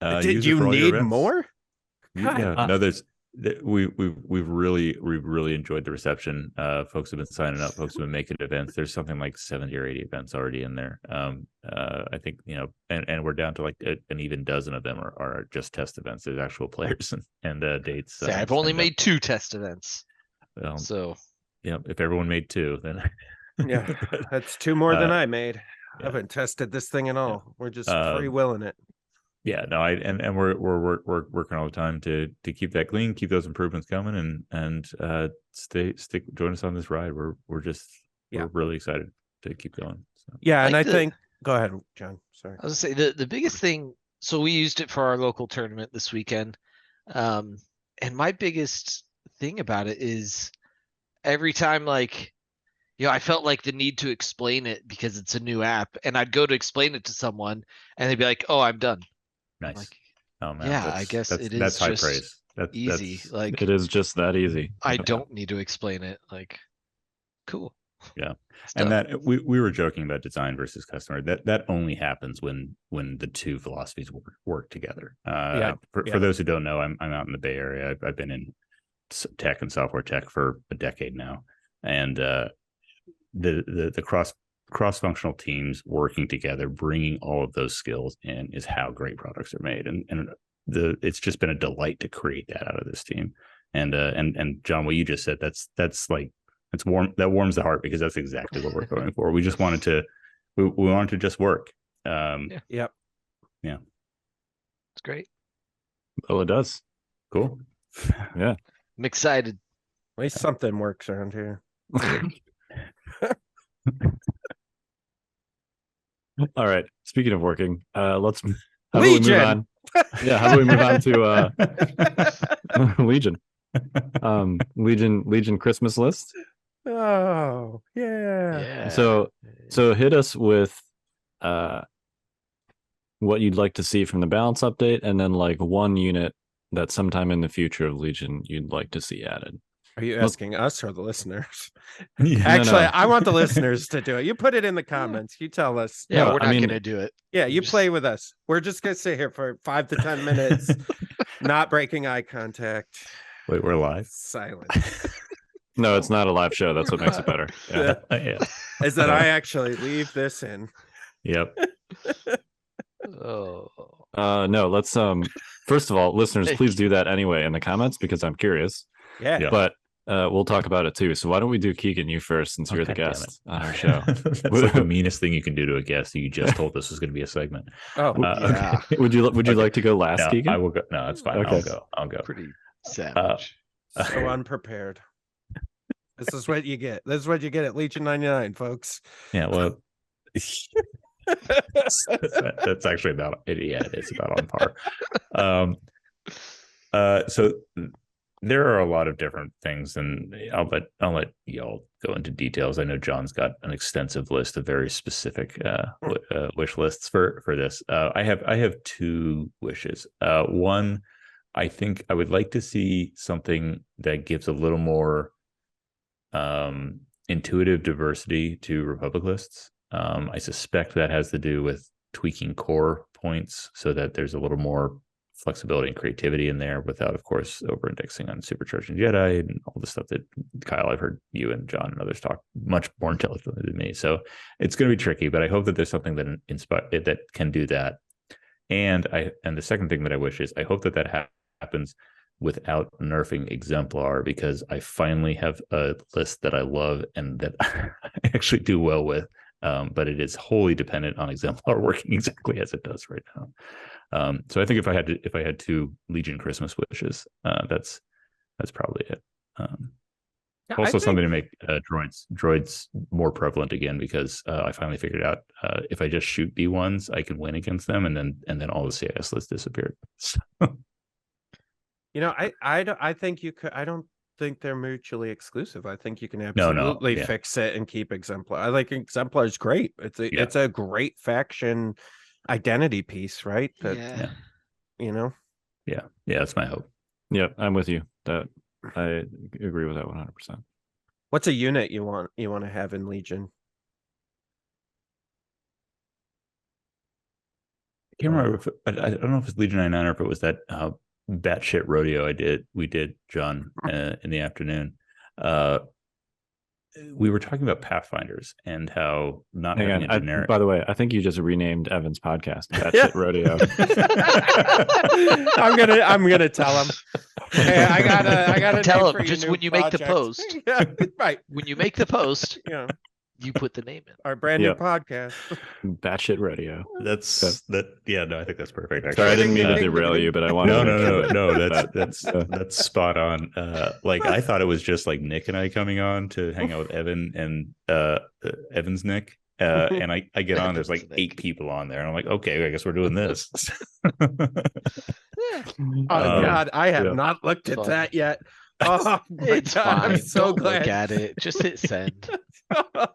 Did use it you for all your need events. more? Yeah, no, we've really enjoyed the reception. Folks have been signing up. Folks have been making events. There's something like 70 or 80 events already in there. I think and we're down to like an even dozen of them are just test events. There's actual players and dates. Say, I've only made 2 test events. So yeah, if everyone made 2, then Yeah, that's 2 more than I made. I yeah. haven't tested this thing at all. We're just freewheeling it. Yeah, no, and we're working all the time to keep that clean, keep those improvements coming, and join us on this ride. We're really excited to keep going. So. Yeah, and I Like the- think go ahead, John. Sorry. I was gonna say the biggest thing. So we used it for our local tournament this weekend, and my biggest thing about it is every time like, I felt like the need to explain it because it's a new app, and I'd go to explain it to someone, and they'd be like, "Oh, I'm done." Nice. Like, Oh man, yeah, I guess it is that's high just praise. easy. That's, Like It is just that easy. I don't need to explain it. Like, cool. Yeah. It's and done. that we were joking about design versus customer. That only happens when the 2 philosophies work together. For those who don't know, I'm out in the Bay Area. I've been in tech and software tech for a decade now, and the cross-functional teams working together, bringing all of those skills in, is how great products are made. And it's just been a delight to create that out of this team. And John, what you just said, that's warms the heart, because that's exactly what we're going for. We just wanted to just work. Yep. Yeah. It's great. Oh, it does. Cool. Yeah. I'm excited. At least something works around here. All right. Speaking of working, let's how about we move Legion! on? Yeah, how about we move on to Legion? Legion Christmas list. Oh, yeah. Yeah. So hit us with what you'd like to see from the balance update, and then like one unit that sometime in the future of Legion you'd like to see added. Are you asking us or the listeners? Yeah. Actually, no. I want the listeners to do it. You put it in the comments. You tell us. Yeah, No, we're I not mean- gonna do it. Yeah, you Just- play with us. We're just gonna sit here for 5 to 10 minutes, not breaking eye contact. Wait, we're live. Silent. No, it's not a live show. That's what makes it better. Yeah. Yeah. Is that I actually leave this in? Yep. Oh. No, let's first of all, listeners, please do that anyway in the comments, because I'm curious. Yeah. Yeah. But we'll talk about it too. So why don't we do Keegan, you first, since you're the God damn guest on our show. That's like the meanest thing you can do to a guest. You just told us was going to be a segment. Oh, Yeah. Okay. Would you Okay. like to go last, No, Keegan? I will go. No, that's fine. Okay. I'll go. Pretty savage. so unprepared. This is what you get. This is what you get at Legion 99, folks. Yeah. Well, that's actually about it. Yeah, it's about on par. So there are a lot of different things, and I'll let y'all go into details. I know John's got an extensive list of very specific wish lists for this. I have two wishes. One, I think I would like to see something that gives a little more intuitive diversity to Republic lists. I suspect that has to do with tweaking core points so that there's a little more flexibility and creativity in there without, of course, over-indexing on supercharging Jedi and all the stuff that Kyle, I've heard you and John and others talk much more intelligently than me. So it's going to be tricky, but I hope that there's something that can do that. And the second thing that I wish is I hope that happens without nerfing Exemplar, because I finally have a list that I love and that I actually do well with. But it is wholly dependent on Exemplar working exactly as it does right now. So I think if I had two Legion Christmas wishes, that's probably it. Also, something to make droids more prevalent again, because I finally figured out if I just shoot B1s, I can win against them, and then all the CIS lists disappeared. I think you could. I don't think they're mutually exclusive. I think you can absolutely fix it and keep Exemplar. I like Exemplar is great. It's a great faction identity piece, right? Yeah. Yeah, that's my hope. Yeah, I'm with you. That I agree with that 100%. What's a unit you want to have in Legion? I can't remember. I don't know if it's Legion 99 or if it was that batshit rodeo we did, John, in the afternoon. We were talking about Pathfinders and how not having a generic. By the way, I think you just renamed Evan's podcast Batshit Rodeo. I'm gonna tell him. Hey, I gotta tell him just when you make the post. Yeah, right. When you make the post, you put the name in. Our brand new podcast, Batshit Radio. Yeah, no, I think that's perfect. Actually. Sorry, I didn't mean to derail you, but I wanted no, that's spot on. Like I thought it was just like Nick and I coming on to hang out with Evan and Evan's Nick. And I get on, there's like 8 people on there, and I'm like, okay, I guess we're doing this. God, I have not looked at that yet. Oh my it's God, fine. I'm so Don't glad. Look at it. Just hit send. Oh,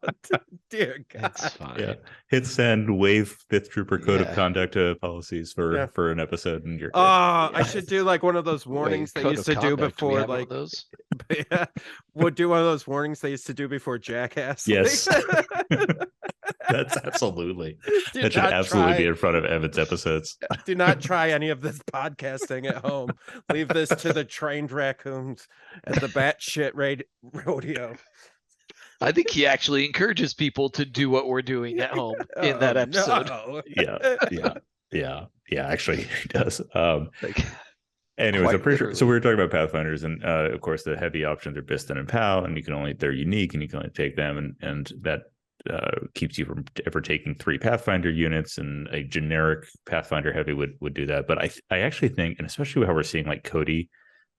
dear God. It's fine. Yeah, hit send. Waive 5th Trooper Code of Conduct policies for an episode, and you're. I should do like one of those warnings they used to do before, like those. Yeah, we'll do one of those warnings they used to do before Jackass. Yes. That's absolutely. That should absolutely be in front of Evan's episodes. Do not try any of this podcasting at home. Leave this to the trained raccoons at the batshit rodeo. Oh, I think he actually encourages people to do what we're doing at home in that episode. No. Yeah. Actually, he does. Anyways, I'm pretty sure. So we were talking about Pathfinders, and of course, the heavy options are Biston and POW, and they're unique, and you can only take them, and that keeps you from ever taking 3 Pathfinder units, and a generic Pathfinder heavy would do that. But I actually think, and especially how we're seeing like Cody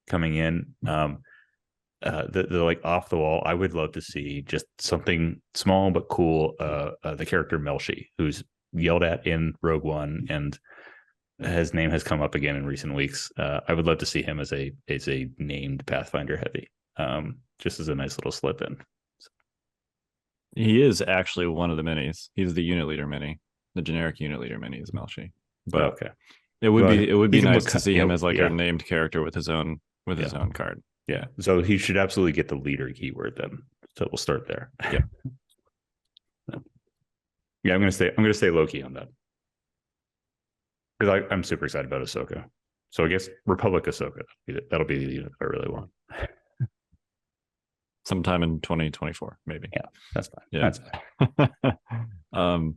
coming in, the like off the wall, I would love to see just something small but cool. The character Melshi, who's yelled at in Rogue One, and his name has come up again in recent weeks. I would love to see him as a named Pathfinder heavy, just as a nice little slip in. He is actually one of the minis. He's the unit leader mini. The generic unit leader mini is Melshi. But okay, it would be nice to see him as like a named character with his own card. Yeah, so he should absolutely get the leader keyword then. So we'll start there. Yeah. Yeah, I'm gonna stay low key on that, because I'm super excited about Ahsoka. So I guess Republic Ahsoka, that'll be the unit I really want. Sometime in 2024, maybe. Yeah, that's fine. Yeah. That's fine.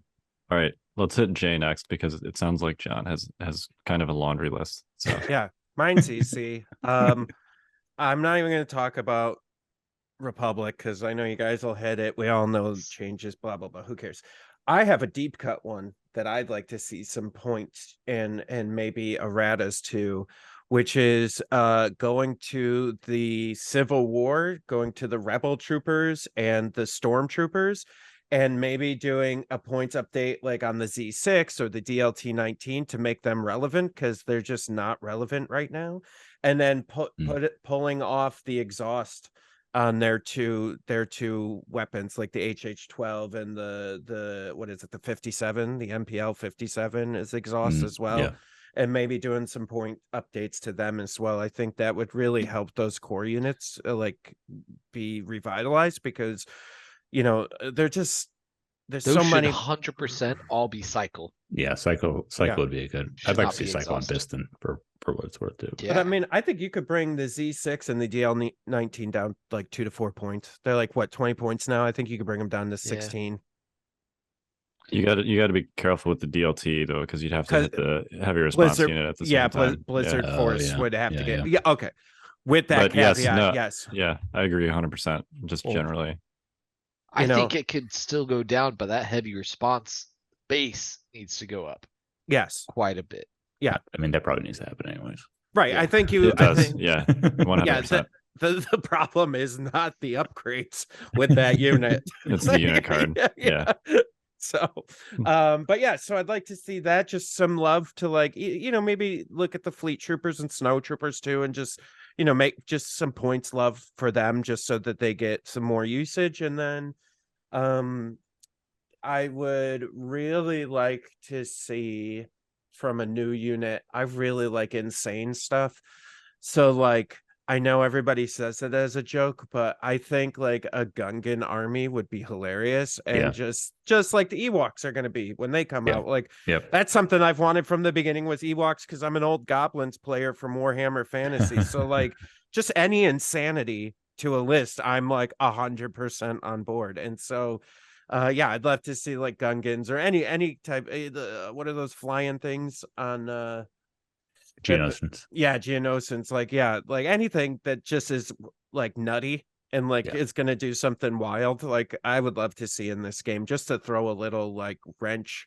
All right, let's hit Jay next, because it sounds like John has kind of a laundry list. So yeah, mine's easy. I'm not even going to talk about Republic, because I know you guys will hit it. We all know the changes, blah blah blah. Who cares? I have a deep cut one that I'd like to see some points and maybe erratas to, which is going to the Civil War, going to the Rebel troopers and the Stormtroopers, and maybe doing a points update like on the Z6 or the DLT-19 to make them relevant, because they're just not relevant right now. And then pulling off the exhaust on their two weapons, like the HH-12 and the what is it, the 57, the MPL 57 is exhaust as well. Yeah. And maybe doing some point updates to them as well. I think that would really help those core units like be revitalized, because they're just there's Those so should many 100% all be cycle. Yeah, cycle Yeah. would be a good. Should I'd like not to see be cycle on exhausted. piston for what it's worth too. Yeah. But I mean, I think you could bring the Z6 and the DL19 down like 2 to 4 points. They're like what, 20 points now? I think you could bring them down to Yeah. 16. You got to be careful with the DLT though, because you'd have to hit the heavy response Blizzard, unit at the yeah, same time. Blizzard Yeah. Force Oh, yeah. would have to Yeah, get. yeah. Yeah, okay. With that But yes, caveat, no. yes. Yeah, I agree 100%. Just Well, generally. I You know- think it could still go down, but that heavy response base needs to go up Yes. quite a bit. I mean, that probably needs to happen anyways. Right. Yeah. I think you. It I does. think, Yeah, 100%. the problem is not the upgrades with that unit. It's the unit card. Yeah. So, but yeah, so I'd like to see that, just some love to like, maybe look at the fleet troopers and snow troopers too, and just, make just some points love for them, just so that they get some more usage. And then, I would really like to see from a new unit, I really like insane stuff. So like, I know everybody says it as a joke, but I think like a Gungan army would be hilarious, and Yeah. just like the Ewoks are going to be when they come Yeah. out. Like, Yep. that's something I've wanted from the beginning was Ewoks, because I'm an old Goblins player from Warhammer Fantasy. So like, just any insanity to a list, I'm like 100% on board. And so, yeah, I'd love to see like Gungans or any type. What are those flying things on? Geonosians. Yeah, Geonosians. Like, yeah, like anything that just is like nutty and like Yeah. it's gonna do something wild. Like, I would love to see in this game, just to throw a little like wrench.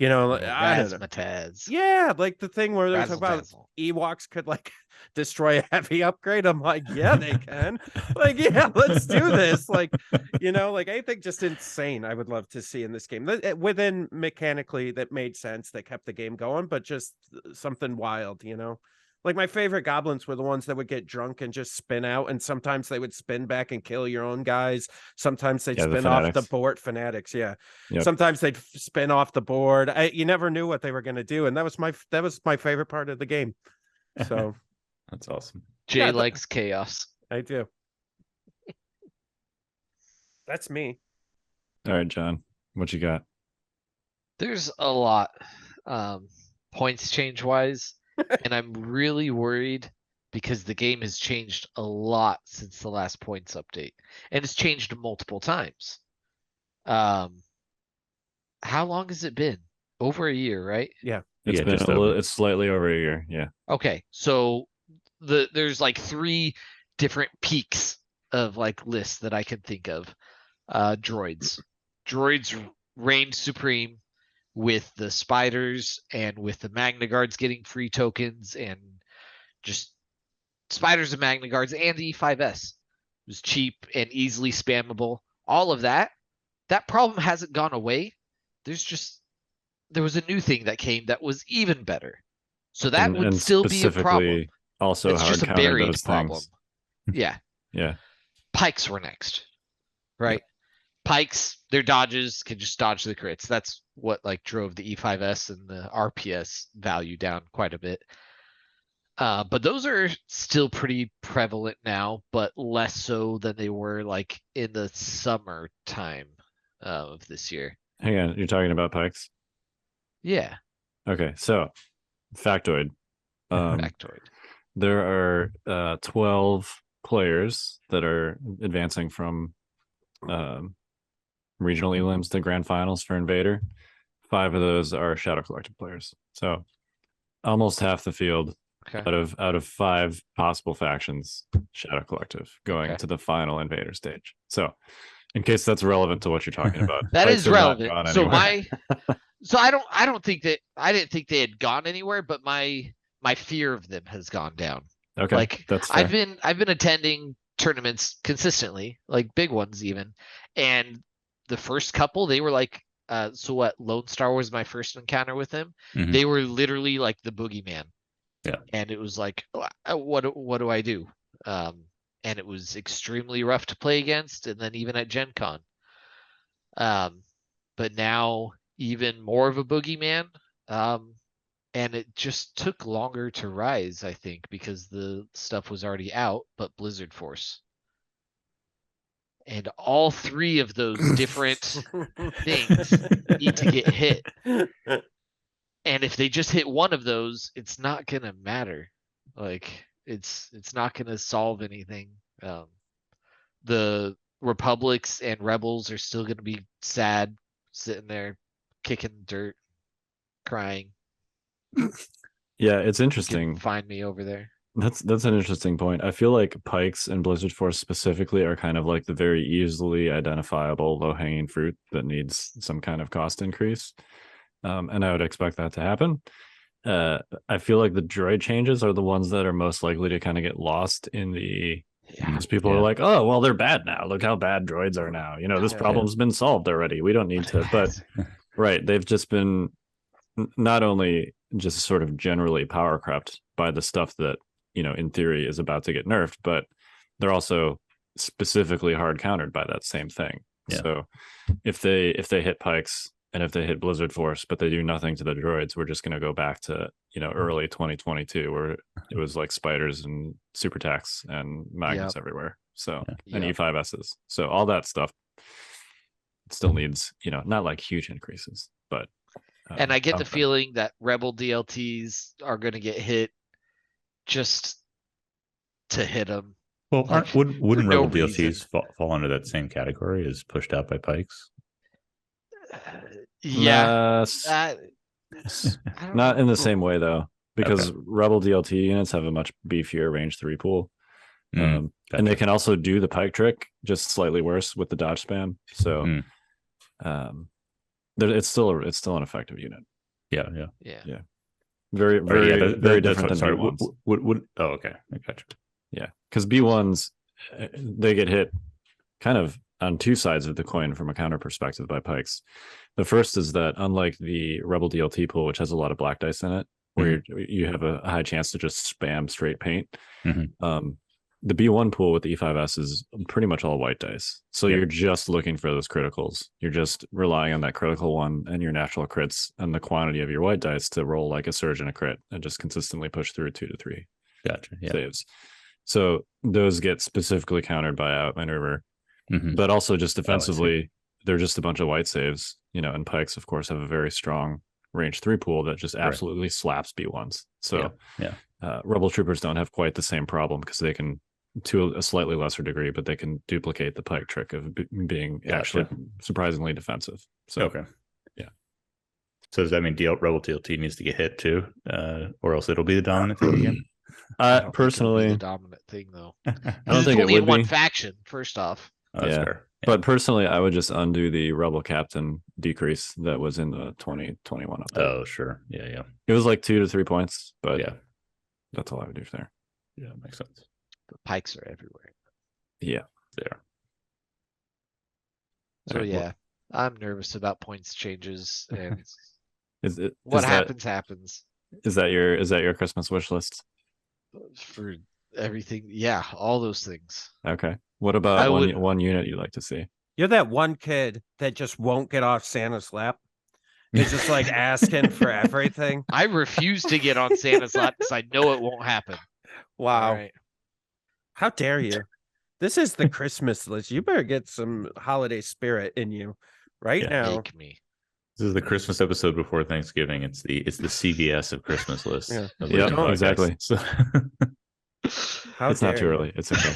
I don't know. Razzmatazz. Yeah, like the thing where they're talking about Razzle-dazzle. Ewoks could like destroy a heavy upgrade. I'm like, yeah, they can. Like, yeah, let's do this. Like, like anything just insane I would love to see in this game. Within mechanically that made sense, that kept the game going, but just something wild, Like my favorite goblins were the ones that would get drunk and just spin out, and sometimes they would spin back and kill your own guys. Sometimes they'd Yeah, the spin off the fanatics. board. Fanatics, yeah. Yep. Sometimes they'd spin off the board. You never knew what they were going to do, and that was my favorite part of the game. So That's awesome. Jay Yeah, likes chaos. I do. That's me. All right, John, what you got? There's a lot, points change wise, and I'm really worried because the game has changed a lot since the last points update, and it's changed multiple times. How long has it been? Over a year, right? It's Yeah, been just over. it's slightly over a year. Yeah. Okay, so there's like 3 different peaks of like lists that I can think of. Droids reigned supreme with the spiders and with the Magna Guards getting free tokens, and just spiders and Magna Guards, and the E5S it was cheap and easily spammable. All of that problem hasn't gone away. There was a new thing that came that was even better. So that And- would and still be a problem. specifically Also It's hard just a counter buried those problem. things. Yeah. Yeah. Pikes were next. Right? Pikes, their dodges can just dodge the crits. That's what like drove the E5S and the RPS value down quite a bit. But those are still pretty prevalent now, but less so than they were like in the summertime of this year. Hang on, you're talking about pikes? Yeah. Okay, so factoid. Factoid. There are 12 players that are advancing from regional elims to grand finals for Invader. 5 of those are Shadow Collective players. So almost half the field Okay. out of 5 possible factions, Shadow Collective going Okay. to the final Invader stage. So in case that's relevant to what you're talking about. That pikes is are not relevant. gone So anywhere. I don't think that I didn't think they had gone anywhere, but my fear of them has gone down. Okay, Like that's fair. I've been attending tournaments consistently, like big ones even, and the first couple, they were like, so what? Lone Star was my first encounter with him. Mhm. They were literally like the boogeyman. Yeah. And it was like, what do I do? And it was extremely rough to play against. And then even at Gen Con. But now even more of a boogeyman. And it just took longer to rise, I think, because the stuff was already out, but Blizzard Force. And all three of those different things need to get hit. And if they just hit one of those, it's not gonna matter. Like it's not gonna solve anything. The Republics and Rebels are still gonna be sad, sitting there kicking dirt, crying. Yeah, it's You can interesting. find me over there. That's an interesting point. I feel like Pikes and Blizzard Force specifically are kind of like the very easily identifiable low-hanging fruit that needs some kind of cost increase. And I would expect that to happen. I feel like the droid changes are the ones that are most likely to kind of get lost in the Yeah. because people are like, oh, well, they're bad now. Look how bad droids are now. You know, this Yeah. problem's been solved already. We don't need to. But right, they've just been not only just sort of generally power crept by the stuff that, you know, in theory is about to get nerfed, but they're also specifically hard countered by that same thing. Yeah. So if they hit Pikes and if they hit Blizzard Force, but they do nothing to the droids, we're just going to go back to, you know, early 2022 where it was like spiders and super tax and magnets everywhere. So and E5Ss. So all that stuff still needs, you know, not like huge increases, but and I get the something. feeling that Rebel DLTs are going to get hit just to hit them. Well, Like, wouldn't for no Rebel DLTs reason. fall under that same category as pushed out by Pikes? Yeah. Nah, I don't not in know. the same way though, because Rebel DLT units have a much beefier range 3 pool. And they Gotcha. can also do the pike trick just slightly worse with the dodge spam. So it's still an effective unit. Yeah. Very different than sorry. B1s. Oh, okay. I gotcha. Yeah, because B1s they get hit kind of on two sides of the coin from a counter perspective by pikes. The first is that unlike the Rebel DLT pool, which has a lot of black dice in it, where you have a high chance to just spam straight paint, the B1 pool with the E5S is pretty much all white dice. So you're just looking for those criticals. You're just relying on that critical one and your natural crits and the quantity of your white dice to roll like a surge and a crit and just consistently push through 2 to 3 saves. So those get specifically countered by outmaneuver, but also just defensively, they're just a bunch of white saves, you know, and pikes, of course, have a very strong range 3 pool that just absolutely slaps B1s. So Rebel troopers don't have quite the same problem because they can, to a slightly lesser degree, but they can duplicate the pike trick of being actually surprisingly defensive. So So does that mean Rebel DLT needs to get hit too, or else it'll be the dominant thing again? Personally, the dominant thing though. I don't think it only would in one be. faction. First off, That's fair. But personally, I would just undo the Rebel Captain decrease that was in the 2021 update. Oh, sure. Yeah. It was like 2 to 3 points, but that's all I would do there. Yeah, makes sense. the pikes are everywhere. Yeah, they are. So right, well, I'm nervous about points changes and what happens. Is that your Christmas wish list for everything? Yeah, all those things. Okay. What about one unit you'd like to see? You're that one kid that just won't get off Santa's lap. He's just like asking for everything. I refuse to get on Santa's lap because I know it won't happen. Wow. Right. How dare you? This is the Christmas list. You better get some holiday spirit in you right now. Make me. This is the Christmas episode before Thanksgiving. It's the CVS of Christmas list. Yeah, exactly. So it's not too early. It's okay.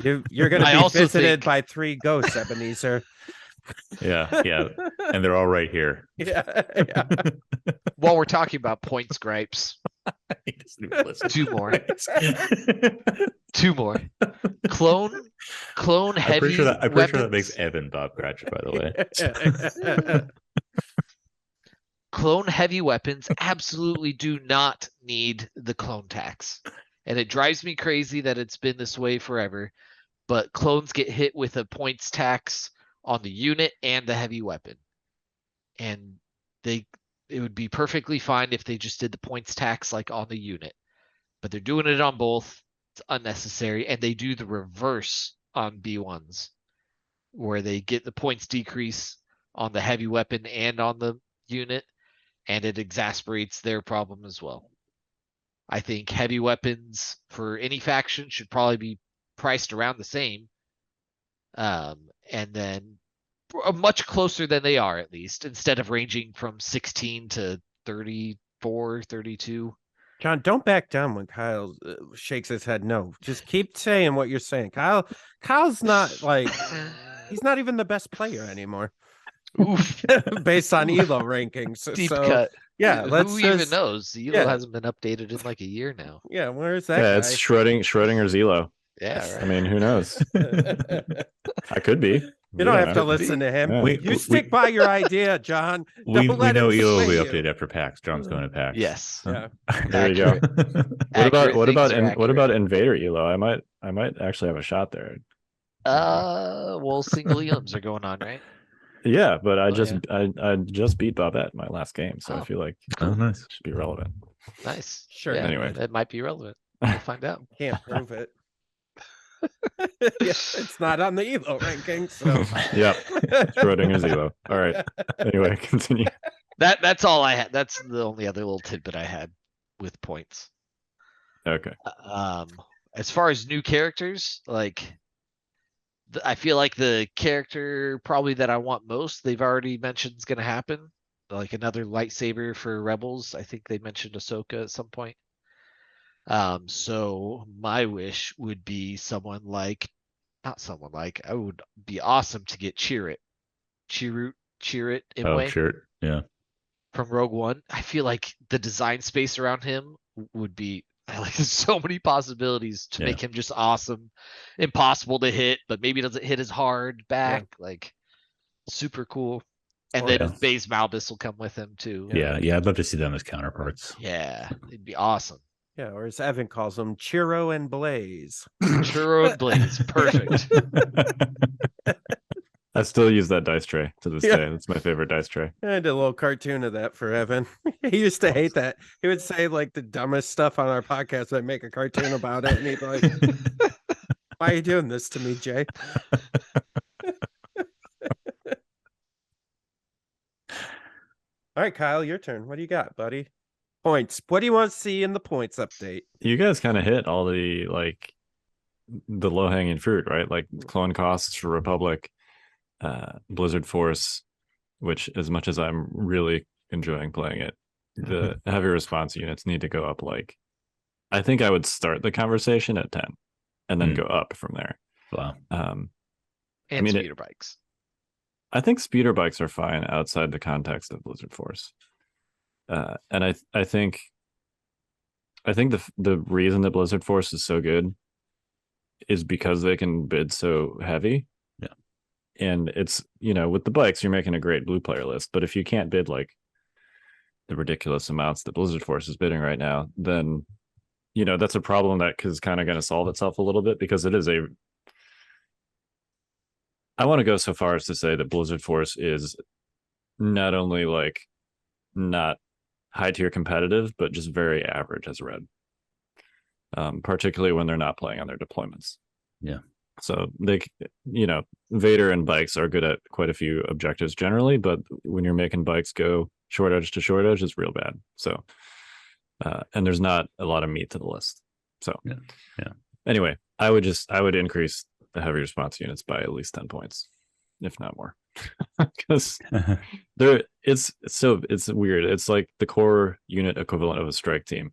You're going to be visited by 3 ghosts, Ebenezer. Yeah. And they're all right here. Yeah. While we're talking about points gripes, 2 more. 2 more. Clone heavy. I'm pretty sure that makes Evan Bob Cratchit, by the way. Clone heavy weapons absolutely do not need the clone tax. And it drives me crazy that it's been this way forever. But clones get hit with a points tax on the unit and the heavy weapon. And it would be perfectly fine if they just did the points tax like on the unit. But they're doing it on both. It's unnecessary. And they do the reverse on B1s, where they get the points decrease on the heavy weapon and on the unit, and it exasperates their problem as well. I think heavy weapons for any faction should probably be priced around the same. And then much closer than they are, at least, instead of ranging from 16 to 34, 32. John, don't back down when Kyle shakes his head. No, just keep saying what you're saying. Kyle's not like, he's not even the best player anymore. Oof. Based on ELO rankings. Deep So, cut. yeah, Who even knows? The ELO hasn't been updated in like a year now. Yeah, where's that Yeah, guy? it's Schrodinger's ELO. Yeah, right. I mean, who knows? I could be. You don't have to listen to him. Yeah. You stick by your idea, John. We Don't let know him ELO will be sway you. updated after PAX. John's going to PAX. Yes. Yeah. There you go. Accurate. What about Accurate. Invader ELO? I might actually have a shot there. Well, single elims are going on, right? Yeah, but I yeah. just beat Bobette my last game, so I feel like Oh, nice. it should be relevant. Nice. Sure. Yeah, Anyway. that might be relevant. We'll find out. Can't prove it. Yeah, it's not on the ELO ranking. So Yep. Schrodinger's ELO. All right. Anyway, continue. That's all I had. That's the only other little tidbit I had with points. Okay. As far as new characters, like I feel like the character probably that I want most, they've already mentioned is going to happen. Like another lightsaber for Rebels. I think they mentioned Ahsoka at some point. So my wish would be I would be awesome to get Chirrut Oh, sure. Yeah. from Rogue One. I feel like the design space around him would be like there's so many possibilities to make him just awesome, impossible to hit, but maybe doesn't hit as hard back, like super cool. And then Baze Malbus will come with him too. Yeah, I'd love to see them as counterparts. Yeah, it'd be awesome. yeah, or as Evan calls them, Churro and Blaze. Churro and Blaze, perfect. I still use that dice tray to this day. That's my favorite dice tray. I did a little cartoon of that for Evan. He used to hate that. He would say like the dumbest stuff on our podcast. I'd make a cartoon about it, and he'd be like, "Why are you doing this to me, Jay?" All right, Kyle, your turn. What do you got, buddy? Points. What do you want to see in the points update? You guys kind of hit all the low hanging fruit, right? Like clone costs for Republic, Blizzard Force, which as much as I'm really enjoying playing it, the heavy response units need to go up. Like, I think I would start the conversation at 10 and then go up from there. Wow. And speeder bikes. I think speeder bikes are fine outside the context of Blizzard Force. And I think the reason that Blizzard Force is so good is because they can bid so heavy. Yeah. And it's, with the bikes, you're making a great blue player list. But if you can't bid like the ridiculous amounts that Blizzard Force is bidding right now, then, that's a problem that is kind of going to solve itself a little bit, because it is I want to go so far as to say that Blizzard Force is not only like not high tier competitive, but just very average as red. Particularly when they're not playing on their deployments. Yeah. So they, Vader and bikes are good at quite a few objectives generally, but when you're making bikes go short edge to short edge, it's real bad. So, and there's not a lot of meat to the list. So, yeah. Anyway, I would increase the heavy response units by at least 10 points, if not more, because it's weird. It's like the core unit equivalent of a strike team,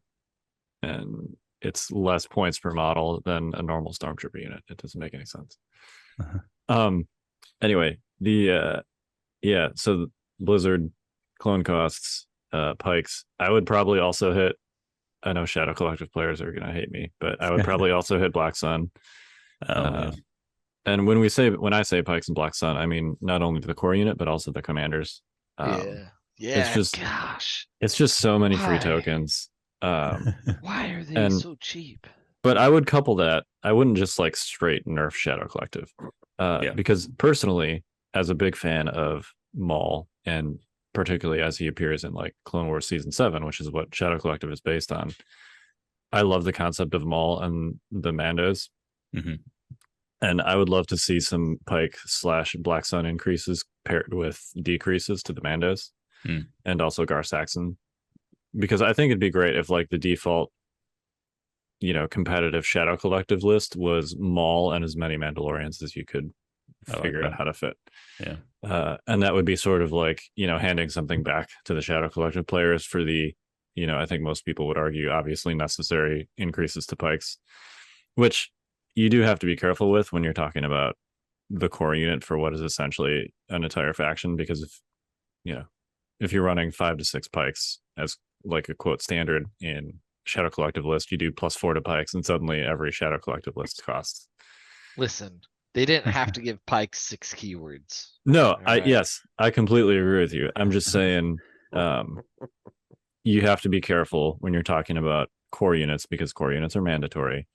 and it's less points per model than a normal stormtrooper unit. It doesn't make any sense. Anyway, so Blizzard clone costs, pikes. I would probably also hit, I know Shadow Collective players are gonna hate me, but I would probably also hit Black Sun. And when I say pikes and Black Sun, I mean not only the core unit but also the commanders. It's just so many free tokens. Why are they so cheap? But I would couple that. I wouldn't just like straight nerf Shadow Collective, because personally, as a big fan of Maul, and particularly as he appears in like Clone Wars Season 7, which is what Shadow Collective is based on, I love the concept of Maul and the Mandos. Mm-hmm. And I would love to see some Pike / Black Sun increases paired with decreases to the Mandos and also Gar Saxon. Because I think it'd be great if like the default, competitive Shadow Collective list was Maul and as many Mandalorians as you could figure out how to fit. Yeah. And that would be sort of like, handing something back to the Shadow Collective players for the, I think most people would argue obviously necessary increases to Pikes, which you do have to be careful with when you're talking about the core unit for what is essentially an entire faction, because if you're running 5 to 6 Pikes as like a quote standard in Shadow Collective list, you do +4 to Pikes and suddenly every Shadow Collective list costs. Listen, they didn't have to give Pike 6 keywords. No, Right. Yes, I completely agree with you. I'm just saying you have to be careful when you're talking about core units, because core units are mandatory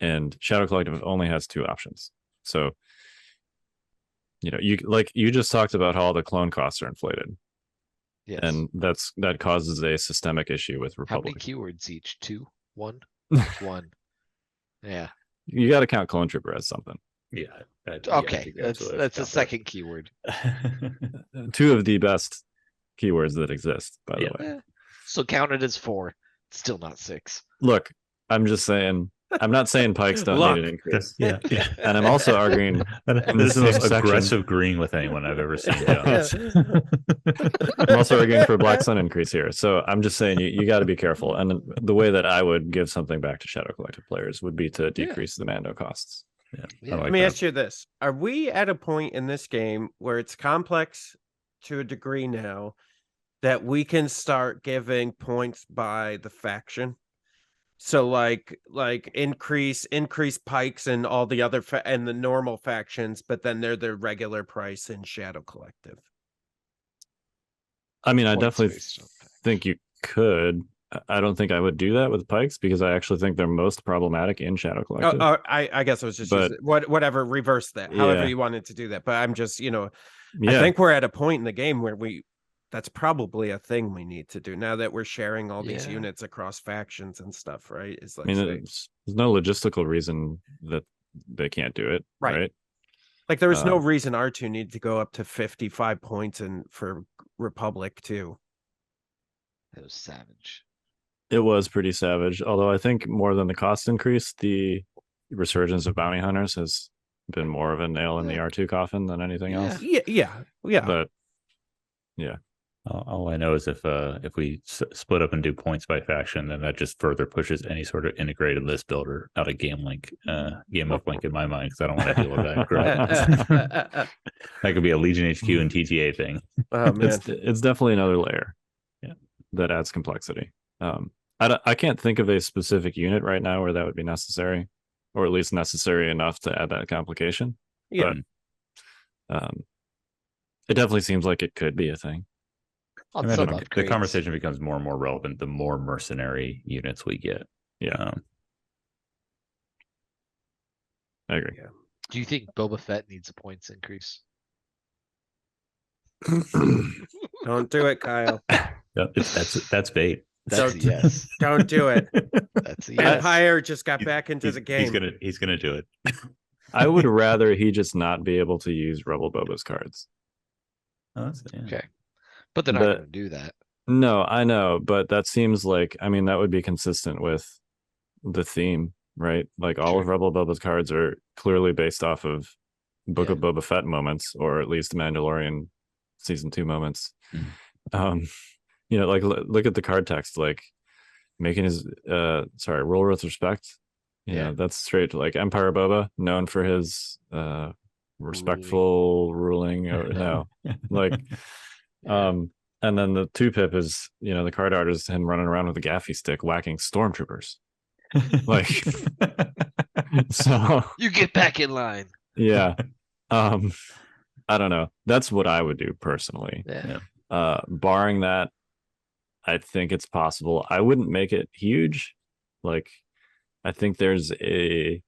and Shadow Collective only has 2 options. So you just talked about how all the clone costs are inflated. Yes. And that causes a systemic issue with Republic. How many keywords each? 2? 1? 1. Yeah. You got to count Clone Trooper as something. Yeah. Okay. That's a second keyword. 2 of the best keywords that exist, by the way. Yeah. So count it as 4. Still not 6. Look, I'm just saying. I'm not saying Pikes don't need an increase. Yeah. And I'm also arguing. This is the most aggressive agreeing with anyone I've ever seen. I'm also arguing for a Black Sun increase here. So I'm just saying you got to be careful. And the way that I would give something back to Shadow Collective players would be to decrease the Mando costs. Yeah. Let me ask you this. Are we at a point in this game where it's complex to a degree now that we can start giving points by the faction? So like increase Pikes and all the other and the normal factions, but then they're the regular price in Shadow Collective. I mean, I Points definitely based on think you could. I don't think I would do that with Pikes because I actually think they're most problematic in Shadow Collective. I guess I was just using, whatever, reverse that, however you wanted to do that. But I'm just, I think we're at a point in the game where that's probably a thing we need to do now that we're sharing all these units across factions and stuff, right? It's like, there's no logistical reason that they can't do it, right? Like there was no reason R2 needed to go up to 55 points for Republic too. It was savage. It was pretty savage. Although I think more than the cost increase, the resurgence of bounty hunters has been more of a nail in the R2 coffin than anything else. Yeah. But yeah. All I know is if we split up and do points by faction, then that just further pushes any sort of integrated list builder out of Game Uplink in my mind, because I don't want to deal with that crap. That could be a Legion HQ and TTA thing. Oh, man. It's definitely another layer that adds complexity. I can't think of a specific unit right now where that would be necessary, or at least necessary enough to add that complication. Yeah. But it definitely seems like it could be a thing. The conversation becomes more and more relevant the more mercenary units we get. Yeah. I agree. Yeah. Do you think Boba Fett needs a points increase? Don't do it, Kyle. That's bait. That's a yes. Don't do it. That's a yes. Empire just got back into the game. He's gonna do it. I would rather he just not be able to use Rebel Boba's cards. Okay. But they're not going to do that. No, I know, but that seems like, that would be consistent with the theme, right? Like all of Rebel Boba's cards are clearly based off of Book of Boba Fett moments, or at least Mandalorian season 2 moments. Like look at the card text, like making his rule with respect. That's straight to like Empire Boba, known for his respectful ruling, or no, like and then the 2-pip is, the card art is him running around with a gaffy stick whacking stormtroopers. Like, so you get back in line. Yeah. I don't know. That's what I would do personally. Yeah. Barring that, I think it's possible. I wouldn't make it huge. Like, I think there's a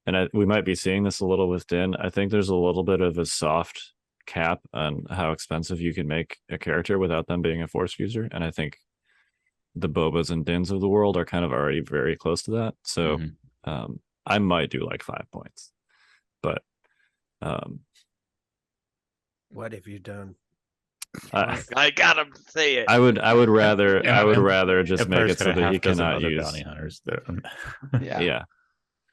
and we might be seeing this a little with Din. I think there's a little bit of a soft cap on how expensive you can make a character without them being a force user, and I think the Bobas and Dins of the world are kind of already very close to that. So I might do like 5 points, but what have you done? I got him to say it. I would rather just make it so that he dozen cannot other use bounty hunters. yeah.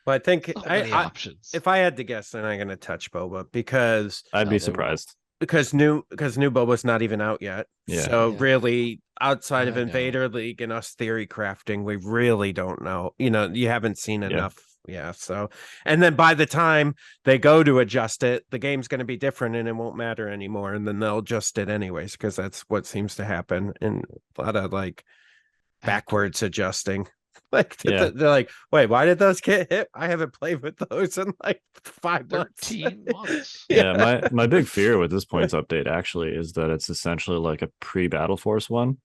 But I think So many options. if I had to guess, then I'm going to touch Boba because I'd No, be they surprised. because new Boba's not even out yet. Yeah. So Yeah. really, outside of I know. Invader League and us theory crafting, we really don't know. You haven't seen enough. Yeah. So, and then by the time they go to adjust it, the game's going to be different and it won't matter anymore. And then they'll adjust it anyways, because that's what seems to happen in a lot of like backwards adjusting. Like they're like, wait, why did those get hit? I haven't played with those in like 5 months. 13 months. Yeah, my big fear with this points update actually is that it's essentially like a pre-Battle Force one.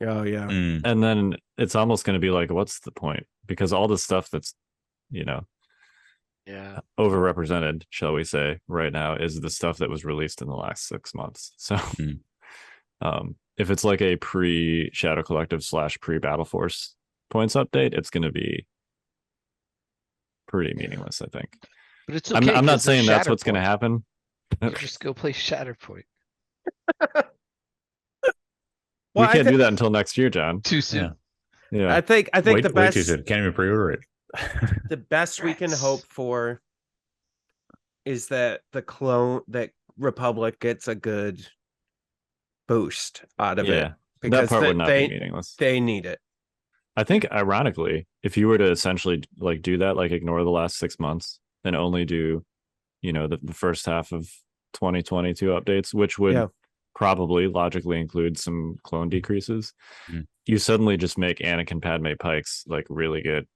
Oh yeah. And then it's almost going to be like, what's the point? Because all the stuff that's, Yeah. overrepresented, shall we say, right now is the stuff that was released in the last 6 months. So if it's like a pre-Shadow Collective / pre-Battle Force points update, it's going to be pretty meaningless, I think. But it's okay. I'm not 'cause saying there's that's what's going to Shatterpoint. happen. You just go play Shatterpoint. We can't do that until next year, John. Too soon. Yeah. I think Wait, the best too soon. Can't even pre-order it. the best we can Rats. hope for is that that Republic gets a good boost out of it. Yeah. That Because part would not they be meaningless. they need it. I think ironically, if you were to essentially like do that, like ignore the last 6 months and only do, the first half of 2022 updates, which would probably logically include some clone decreases, you suddenly just make Anakin Padme Pikes like really good.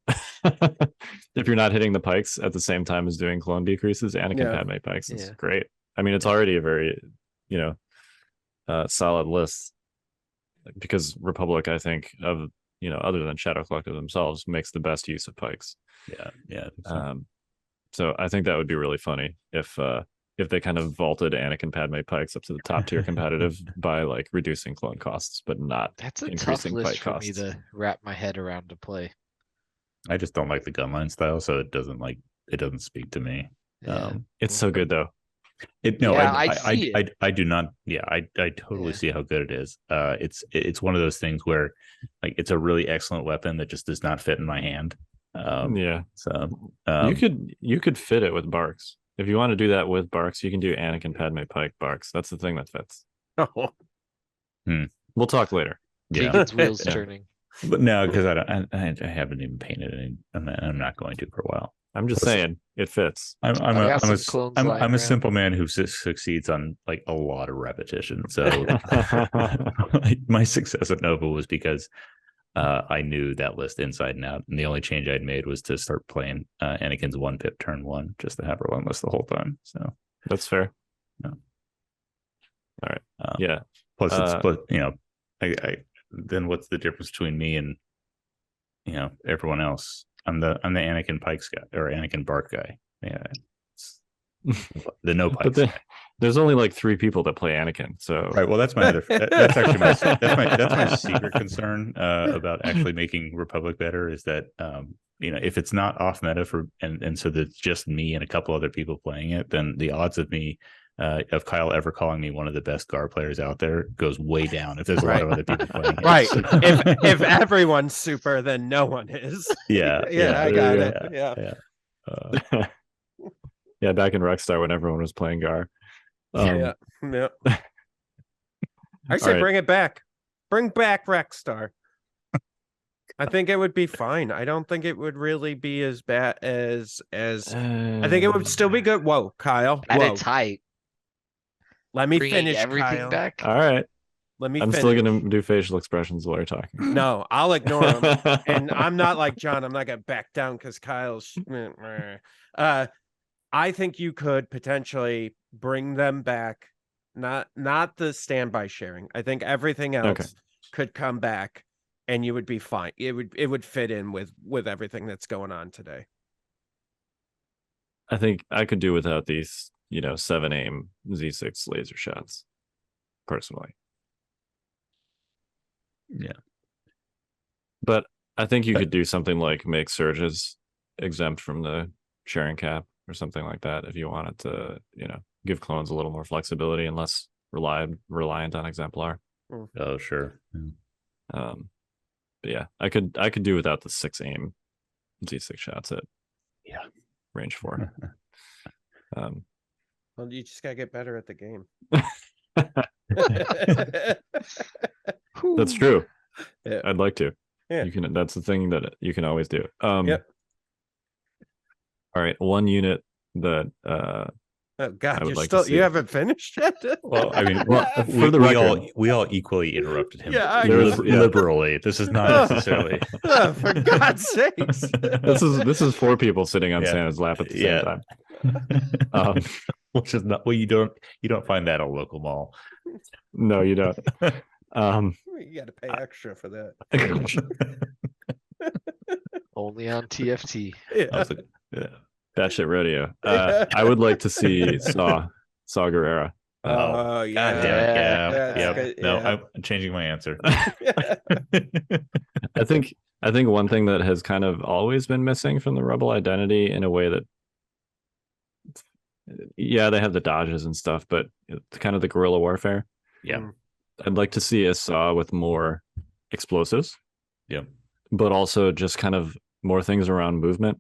If you're not hitting the Pikes at the same time as doing clone decreases, Anakin Padme Pikes is great. I mean, it's already a very, solid list, because Republic, I think, of other than Shadow Collective themselves, makes the best use of Pikes. Yeah. So I think that would be really funny if they kind of vaulted Anakin Padme Pikes up to the top tier competitive by like reducing clone costs, but not That's a tough increasing list Pike for costs. me to wrap my head around to play. I just don't like the gunline style, so it doesn't speak to me. Yeah. It's so good though. I do not. Yeah, I totally Yeah. see how good it is. It's one of those things where like it's a really excellent weapon that just does not fit in my hand. So you could fit it with Barks. If you want to do that with Barks, you can do Anakin Padme Pike Barks. That's the thing that fits. We'll talk later. Keegan's wheels turning. But no, because I haven't even painted any, and I'm not going to for a while. I'm just saying it fits. I'm got a simple man who succeeds on like a lot of repetition. So my success at Nova was because I knew that list inside and out, and the only change I'd made was to start playing Anakin's 1-pip turn 1 just to have relentless the whole time. So that's fair. No. All right. Plus, I then what's the difference between me and everyone else? I'm the Anakin Pikes guy or Anakin Bark guy. Yeah, the no Pikes. But there's only like 3 people that play Anakin. So right. Well, that's my other. That's actually that's my secret concern about actually making Republic better is that if it's not off meta and so that's just me and a couple other people playing it, then the odds of me. Of Kyle ever calling me one of the best GAR players out there goes way down if there's a lot of other people playing it. Right. if everyone's super, then no one is. Yeah. I got it. Yeah. Back in Rexstar when everyone was playing GAR. I say bring it back. Bring back Rexstar. I think it would be fine. I don't think it would really be as bad as I think it would still be good. Whoa, Kyle. At Whoa. its height. Let me Bringing finish, everything Kyle. back. All right. I'm still going to do facial expressions while you're talking. No, I'll ignore them. And I'm not like John. I'm not going to back down because Kyle's. I think you could potentially bring them back. Not the standby sharing. I think everything else could come back, and you would be fine. It would fit in with everything that's going on today. I think I could do without these, 7-aim Z6 laser shots, personally. Yeah. But I think you could do something like make surges exempt from the sharing cap or something like that if you wanted to, give clones a little more flexibility and less reliant on exemplar. Oh, sure. But yeah, I could do without the 6-aim Z6 shots at range 4. Well, you just gotta get better at the game. That's true. Yeah. I'd like to. Yeah. That's the thing that you can always do. Yep. All right, one unit that Oh God, I would you're like to still see. you haven't finished yet. Well, I mean, for the record, we all equally interrupted him. Yeah, I liberally. This is not necessarily. Oh, for God's sakes! This is 4 people sitting on Santa's lap at the same time. Which is not. Well, you don't find that at a local mall. No, you don't. You got to pay extra for that. Only on TFT. Yeah. Batshit rodeo. I would like to see Saw Gerrera. Oh yeah. God damn it. Yeah. Good. No, Yeah. I'm changing my answer. I think one thing that has kind of always been missing from the Rebel identity in a way that, yeah, they have the dodges and stuff, but it's kind of the guerrilla warfare. Yeah. I'd like to see a Saw with more explosives. Yeah. But also just kind of more things around movement.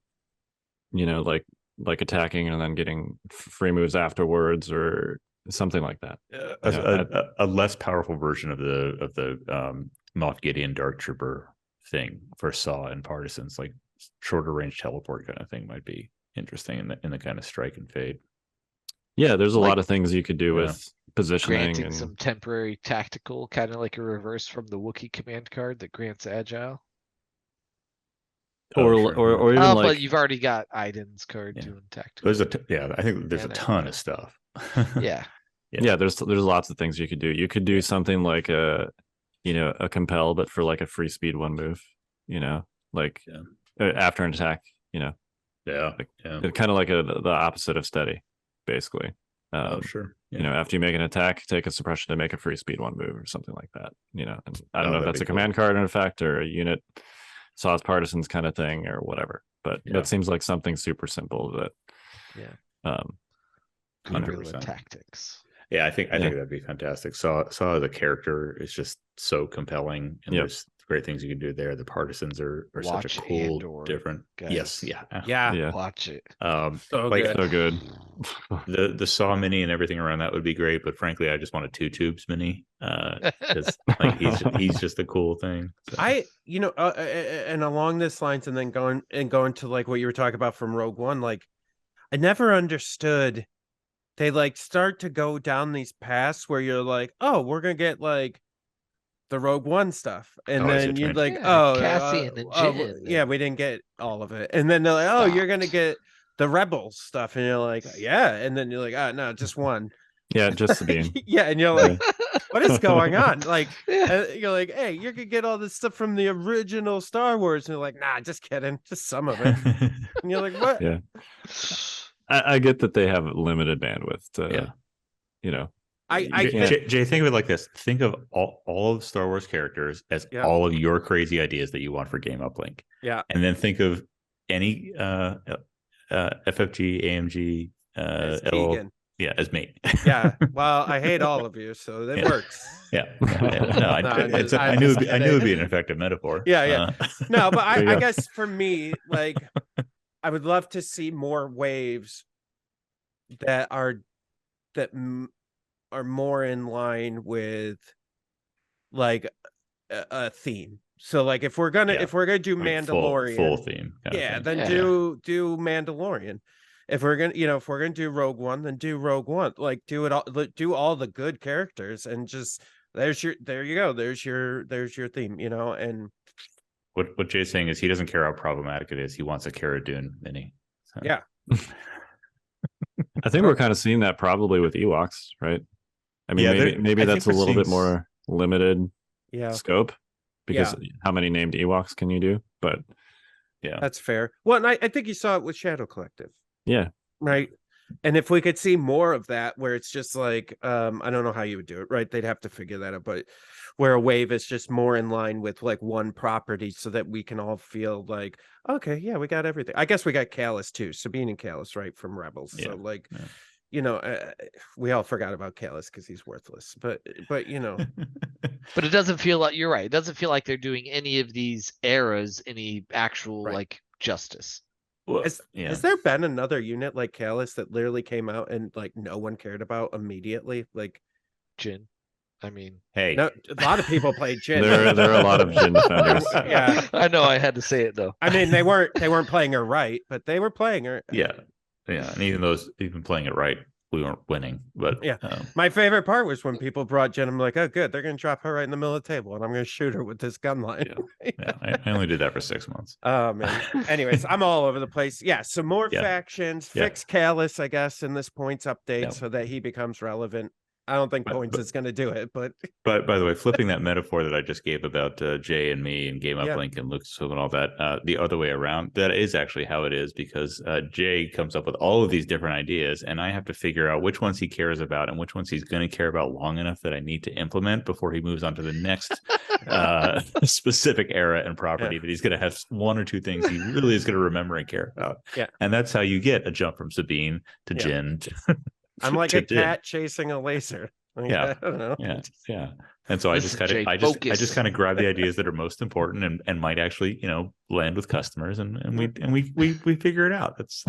Like attacking and then getting free moves afterwards or something like that. A less powerful version of the Moff Gideon Dark Trooper thing for Saw and Partisans, like shorter range teleport kind of thing, might be interesting in the kind of strike and fade. Yeah, there's a lot of things you could do with positioning Granting and some temporary tactical, kind of like a reverse from the Wookiee command card that grants agile. or even like, but you've already got Iden's card doing tactical. I think there's a ton of stuff. Yeah. there's lots of things you could do. You could do something like a compel, but for like a free speed 1 move, after an attack, kind of like the opposite of steady, basically. Sure. After you make an attack, take a suppression to make a free speed 1 move or something like that. And I don't know if that's a command card in effect or a unit Saw's Partisans kind of thing or whatever, but that seems like something super simple that 100% tactics. Yeah, I think that'd be fantastic. Saw the character is just so compelling, and there's great things you can do there. The Partisans are such a cool, Andor, different. guys. Yes, yeah. Watch it. So good. The Saw mini and everything around that would be great, but frankly, I just want a 2 tubes mini. Because like he's just a cool thing. So. And along this lines, and then going to like what you were talking about from Rogue One, like I never understood. They like start to go down these paths where you're like, oh, we're gonna get like the Rogue One stuff, and then you're like, Cassian and Jin. We didn't get all of it, and then they're like, oh, you're gonna get the Rebels stuff, and you're like, yeah, and then you're like, oh no, just one. Yeah, just the beam. Yeah, and you're like, what is going on? Like, you're like, hey, you could get all this stuff from the original Star Wars, and you're like, nah, just kidding, just some of it. And you're like, what? Yeah. I get that they have limited bandwidth to, Jay, think of it like this. Think of all of Star Wars characters as all of your crazy ideas that you want for Game Uplink. Yeah. And then think of any FFG, AMG, Keegan. As me. Yeah. Well, I hate all of you, so that works. Yeah. No, I knew it'd be an effective metaphor. Yeah. No, but I guess for me, like, I would love to see more waves that are more in line with like a theme. So like if we're gonna do Mandalorian, full theme, then do Mandalorian. If we're gonna do Rogue One, then do Rogue One. Like do it all, do all the good characters, and just there you go. There's your theme, and. What Jay's saying is he doesn't care how problematic it is. He wants a Cara Dune mini. So. Yeah. I think we're kind of seeing that probably with Ewoks, right? I mean, maybe that's a little bit more limited scope because how many named Ewoks can you do? But that's fair. Well, and I think you saw it with Shadow Collective. Yeah. Right. And if we could see more of that, where it's just like, I don't know how you would do it, right? They'd have to figure that out, but where a wave is just more in line with like one property so that we can all feel like, okay, yeah, we got everything. I guess we got Callus too, Sabine and Callus, right, from Rebels. Yeah, So like, yeah. you know, we all forgot about Callus because he's worthless, but you know, But it doesn't feel like, you're right. It doesn't feel like they're doing any of these eras any actual Right. like justice. Well, has there been another unit like Callus that literally came out and like no one cared about immediately? Like, Jin. I mean, hey, no, a lot of people played Jin. There are a lot of Jin defenders. Yeah. I know I had to say it though. I mean, they weren't playing her right, but they were playing her. yeah, and even playing it right, we weren't winning. But Yeah. My favorite part was when people brought Jen. I'm like, oh, good, they're gonna drop her right in the middle of the table, and I'm gonna shoot her with this gun line. I only did that for 6 months. Oh man. Anyways, I'm all over the place. Yeah, some more Yeah. factions. Yeah. Fix Callus, I guess, in this points update Yeah. so that he becomes relevant. I don't think points is going to do it, but By the way, flipping that metaphor that I just gave about Jay and me and Game Uplink and Lucas and all that, the other way around, that is actually how it is, because Jay comes up with all of these different ideas, and I have to figure out which ones he cares about and which ones he's going to care about long enough that I need to implement before he moves on to the next specific era and property that he's going to have one or two things he really is going to remember and care about. Yeah. And that's how you get a jump from Sabine to Jin. I'm like to a Jin. cat chasing a laser. Like, Yeah. I don't know. Yeah. And so I just kind of grab the ideas that are most important and might actually, land with customers, and we figure it out. That's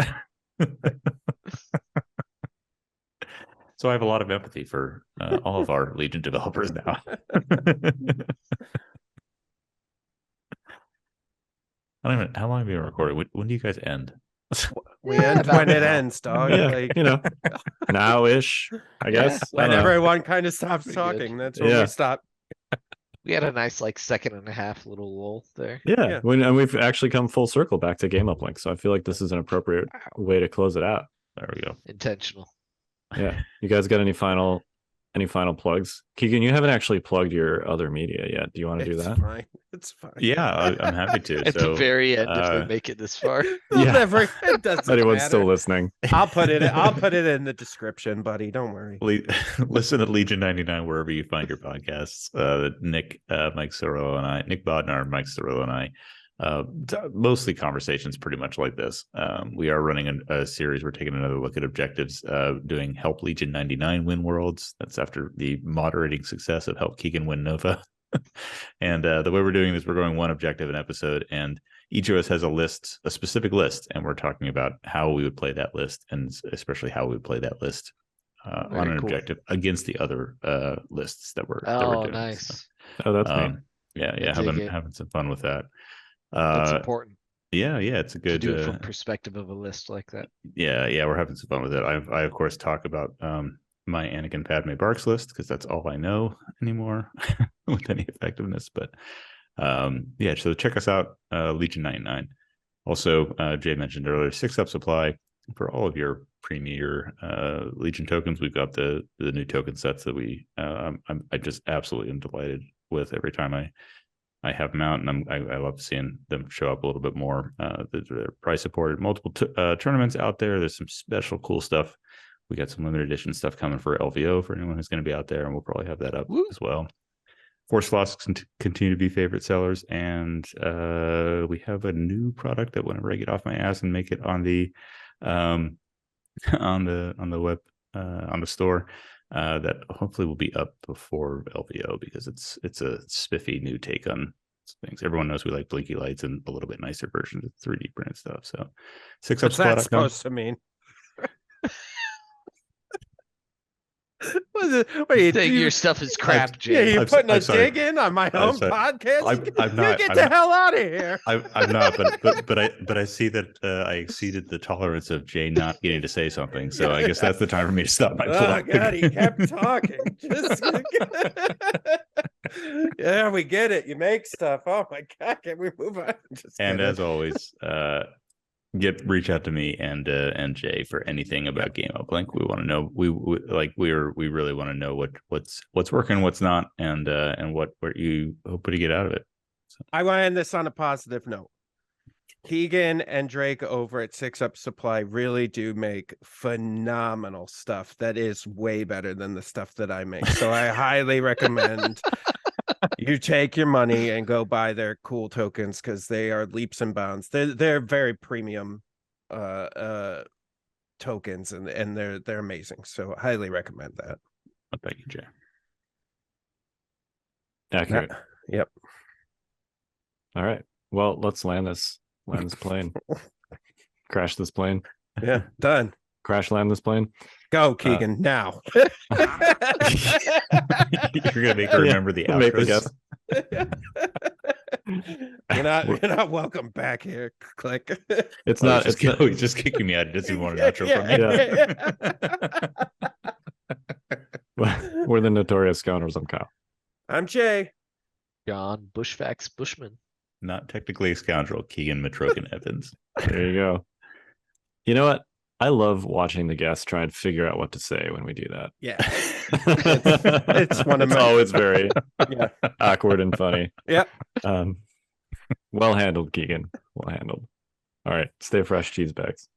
so I have a lot of empathy for all of our Legion developers now. How long have you been recording? When do you guys end? We end when it ends, dog. Yeah, Like, now-ish, I guess. when everyone kind of stops Pretty talking, good. that's when Yeah. we stop. We had a nice like 1.5 little lull there. Yeah, and we've actually come full circle back to Game Uplink, so I feel like this is an appropriate way to close it out. There we go. Intentional. Yeah, you guys got any final plugs? Keegan, you haven't actually plugged your other media yet. Do you want to do that? Fine. It's fine. Yeah, I'm happy to. At the very end, if they make it this far. We'll Yeah. never, it doesn't Anyone's matter. still listening? I'll put it in the description, buddy. Don't worry. Listen to Legion 99 wherever you find your podcasts. Nick, Mike Cirillo, and I, Nick Bodnar, Mike Cirillo, and I, mostly conversations pretty much like this. We are running a series. We're taking another look at objectives, doing Help Legion 99 win worlds. That's after the moderating success of Help Keegan win Nova. And the way we're doing this, we're going one objective an episode, and each of us has a specific list, and we're talking about how we would play that list, and especially how we would play that list on an objective against the other lists that we're doing. Nice. So, Oh, that's neat. yeah, having some fun with that. That's important. Yeah, it's a good to do it from perspective of a list like that. Yeah, we're having some fun with it. I of course talk about my Anakin Padme Barks list because that's all I know anymore with any effectiveness. But so check us out, Legion 99. Also, Jay mentioned earlier, 6-up supply for all of your premier Legion tokens. We've got the new token sets that I just absolutely am delighted with every time I have them out, and I love seeing them show up a little bit more. They're price supported, multiple tournaments out there. There's some special cool stuff. We got some limited edition stuff coming for LVO for anyone who's going to be out there, and we'll probably have that up as well. Force Loss continue to be favorite sellers, and we have a new product that whenever I get off my ass and make it on the web on the store, that hopefully will be up before LVO, because it's a spiffy new take on things. Everyone knows we like blinky lights and a little bit nicer versions of 3D printed stuff. So 6-up What's that supposed to mean? What are you think your stuff is crap, Jay? Yeah, you're putting a sorry. dig in on my own podcast. I'm not. Get the hell out of here. I'm not, but I see that I exceeded the tolerance of Jay not getting to say something. So I guess that's the time for me to stop my plug. Oh God, he kept talking. Yeah, we get it. You make stuff. Oh my God, can we move on? And as always, reach out to me and Jay for anything about Game Uplink. We want to know. We really want to know what's working, what's not, and what you hope to get out of it. So. I want to end this on a positive note. Keegan and Drake over at 6up Supply really do make phenomenal stuff that is way better than the stuff that I make. So I highly recommend you take your money and go buy their cool tokens because they are leaps and bounds. They're very premium tokens and they're amazing. So highly recommend that. Thank you, Jay. Accurate. Yep. All right. Well, let's land this plane. Crash this plane. Yeah. Done. Crash land this plane. Go, Keegan, now. You're gonna make her remember the Make the outros. guess. You're not welcome back here. Click. It's Oh, not. he's It's just, not. he's just kicking me out. He doesn't want an outro from me. We're the notorious scoundrels. I'm Kyle. I'm Jay. John Bushfax Bushman. Not technically a scoundrel, Keegan Metrogan Evans. There you go. You know what? I love watching the guests try and figure out what to say when we do that. Yeah. It's one of my- always very Yeah. awkward and funny. Yep. Well handled, Keegan. Well handled. All right. Stay fresh, cheese bags.